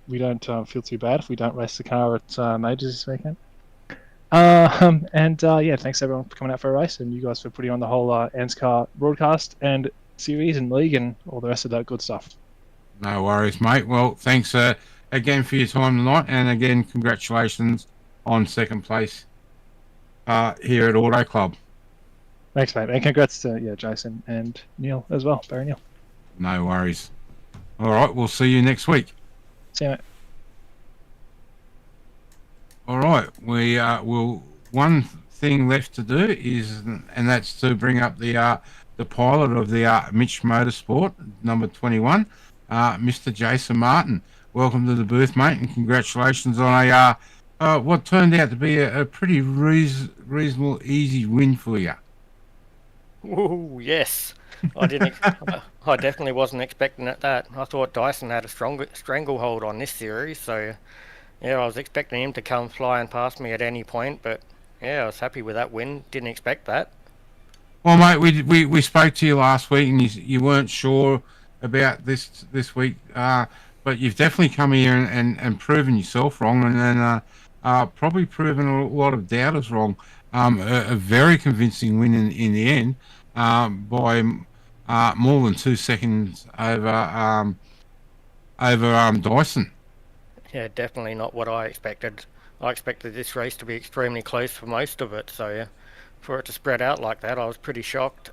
we don't feel too bad if we don't race the car at Majors this weekend. Yeah, thanks everyone for coming out for a race, and you guys for putting on the whole ANZCAR broadcast and series and league and all the rest of that good stuff. No worries, mate. Well, thanks again for your time tonight, and again, congratulations on second place here at Auto Club. Thanks, mate, and congrats to Jason and Neil as well, Barry Neil. No worries. All right, we'll see you next week. See you, mate. All right, we will. One thing left to do is, and that's to bring up the pilot of the Mitch Motorsport number 21, Mr. Jason Martin. Welcome to the booth, mate, and congratulations on what turned out to be a pretty reasonable, easy win for you. Ooh, yes. I didn't. I definitely wasn't expecting that. I thought Dyson had a stranglehold on this series, so yeah, I was expecting him to come flying past me at any point. But yeah, I was happy with that win. Didn't expect that. Well, mate, we spoke to you last week, and you weren't sure about this week, but you've definitely come here and proven yourself wrong, and then probably proven a lot of doubters wrong. A very convincing win in the end by more than 2 seconds over Dyson. Yeah, definitely not what I expected. I expected this race to be extremely close for most of it, so yeah, for it to spread out like that, I was pretty shocked.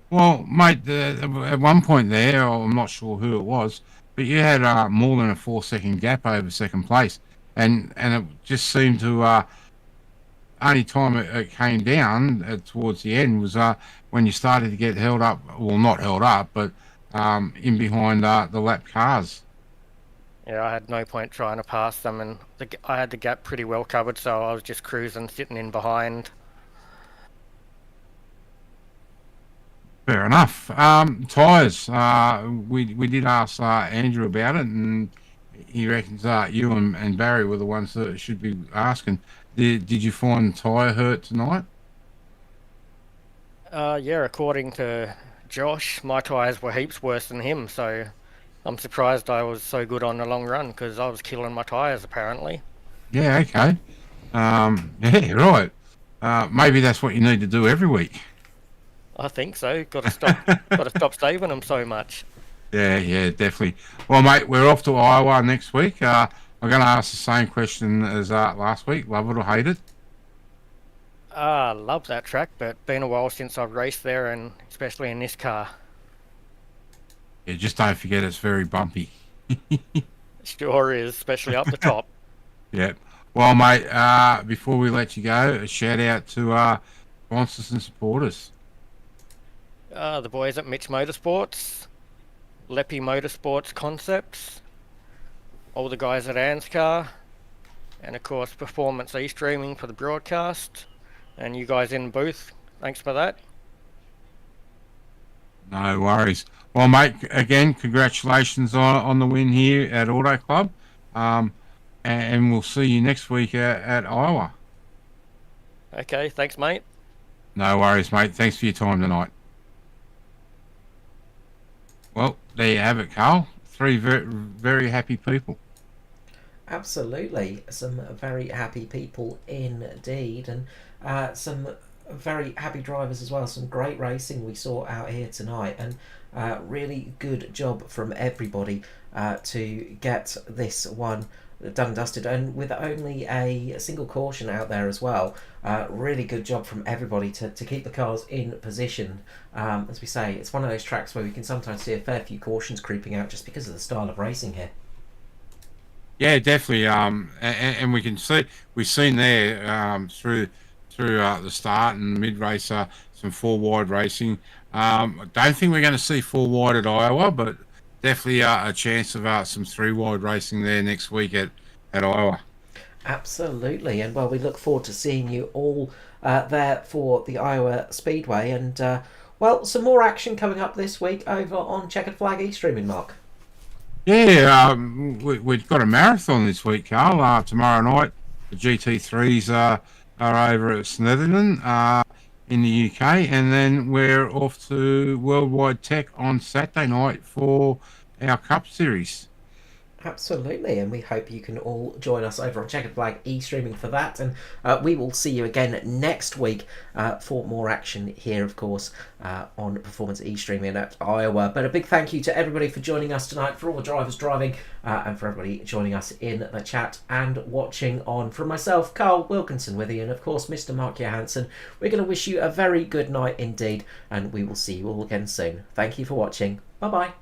Well, mate, at one point there, I'm not sure who it was, but you had more than a 4-second gap over second place, and it just seemed to only time it came down towards the end was when you started to get held up, well, not held up, but in behind the lap cars. Yeah, I had no point trying to pass them, and I had the gap pretty well covered, so I was just cruising, sitting in behind. Fair enough. Tyres. We did ask Andrew about it, and he reckons you and Barry were the ones that should be asking. Did you find tyre hurt tonight? Yeah, according to Josh, my tyres were heaps worse than him, so I'm surprised I was so good on the long run, because I was killing my tyres apparently. Yeah, okay. Yeah, right. Maybe that's what you need to do every week. I think so. Got to stop saving them so much. Yeah, definitely. Well, mate, we're off to Iowa next week. I'm going to ask the same question as last week. Love it or hate it? I love that track, but been a while since I've raced there, and especially in this car. Yeah, just don't forget it's very bumpy. Sure is, especially up the top. Yeah. Well, mate, before we let you go, a shout out to sponsors and supporters. The boys at Mitch Motorsports, Leppy Motorsports Concepts, all the guys at ANZCAR, and of course Performance E-Streaming for the broadcast, and you guys in the booth, thanks for that. No worries. Well, mate, again, congratulations on the win here at Auto Club, and we'll see you next week at Iowa. Okay, thanks mate. No worries, mate. Thanks for your time tonight. Well, there you have it, Carl. 3 very, very happy people. Absolutely, some very happy people indeed, and some very happy drivers as well. Some great racing we saw out here tonight, and really good job from everybody to get this one done and dusted, and with only a single caution out there as well. Really good job from everybody to keep the cars in position. As we say, it's one of those tracks where we can sometimes see a fair few cautions creeping out just because of the style of racing here. Yeah, definitely. And we can see we've seen there through the start and mid race some 4 wide racing. I don't think we're going to see 4 wide at Iowa, but definitely a chance of some 3 wide racing there next week at Iowa. Absolutely, and well, we look forward to seeing you all there for the Iowa Speedway, and well, some more action coming up this week over on Checkered Flag E-Streaming, Mark. Yeah, we've got a marathon this week, Carl. Tomorrow night, the GT3s are over at Snetherton in the UK, and then we're off to Worldwide Tech on Saturday night for our Cup Series. Absolutely, and we hope you can all join us over on Checkered Flag e-streaming for that, and we will see you again next week for more action here, of course, on Performance e-streaming at Iowa. But a big thank you to everybody for joining us tonight, for all the drivers driving, and for everybody joining us in the chat and watching on. From myself, Carl Wilkinson with you, and of course Mr. Mark Johansson, we're going to wish you a very good night indeed, and we will see you all again soon. Thank you for watching. Bye-bye.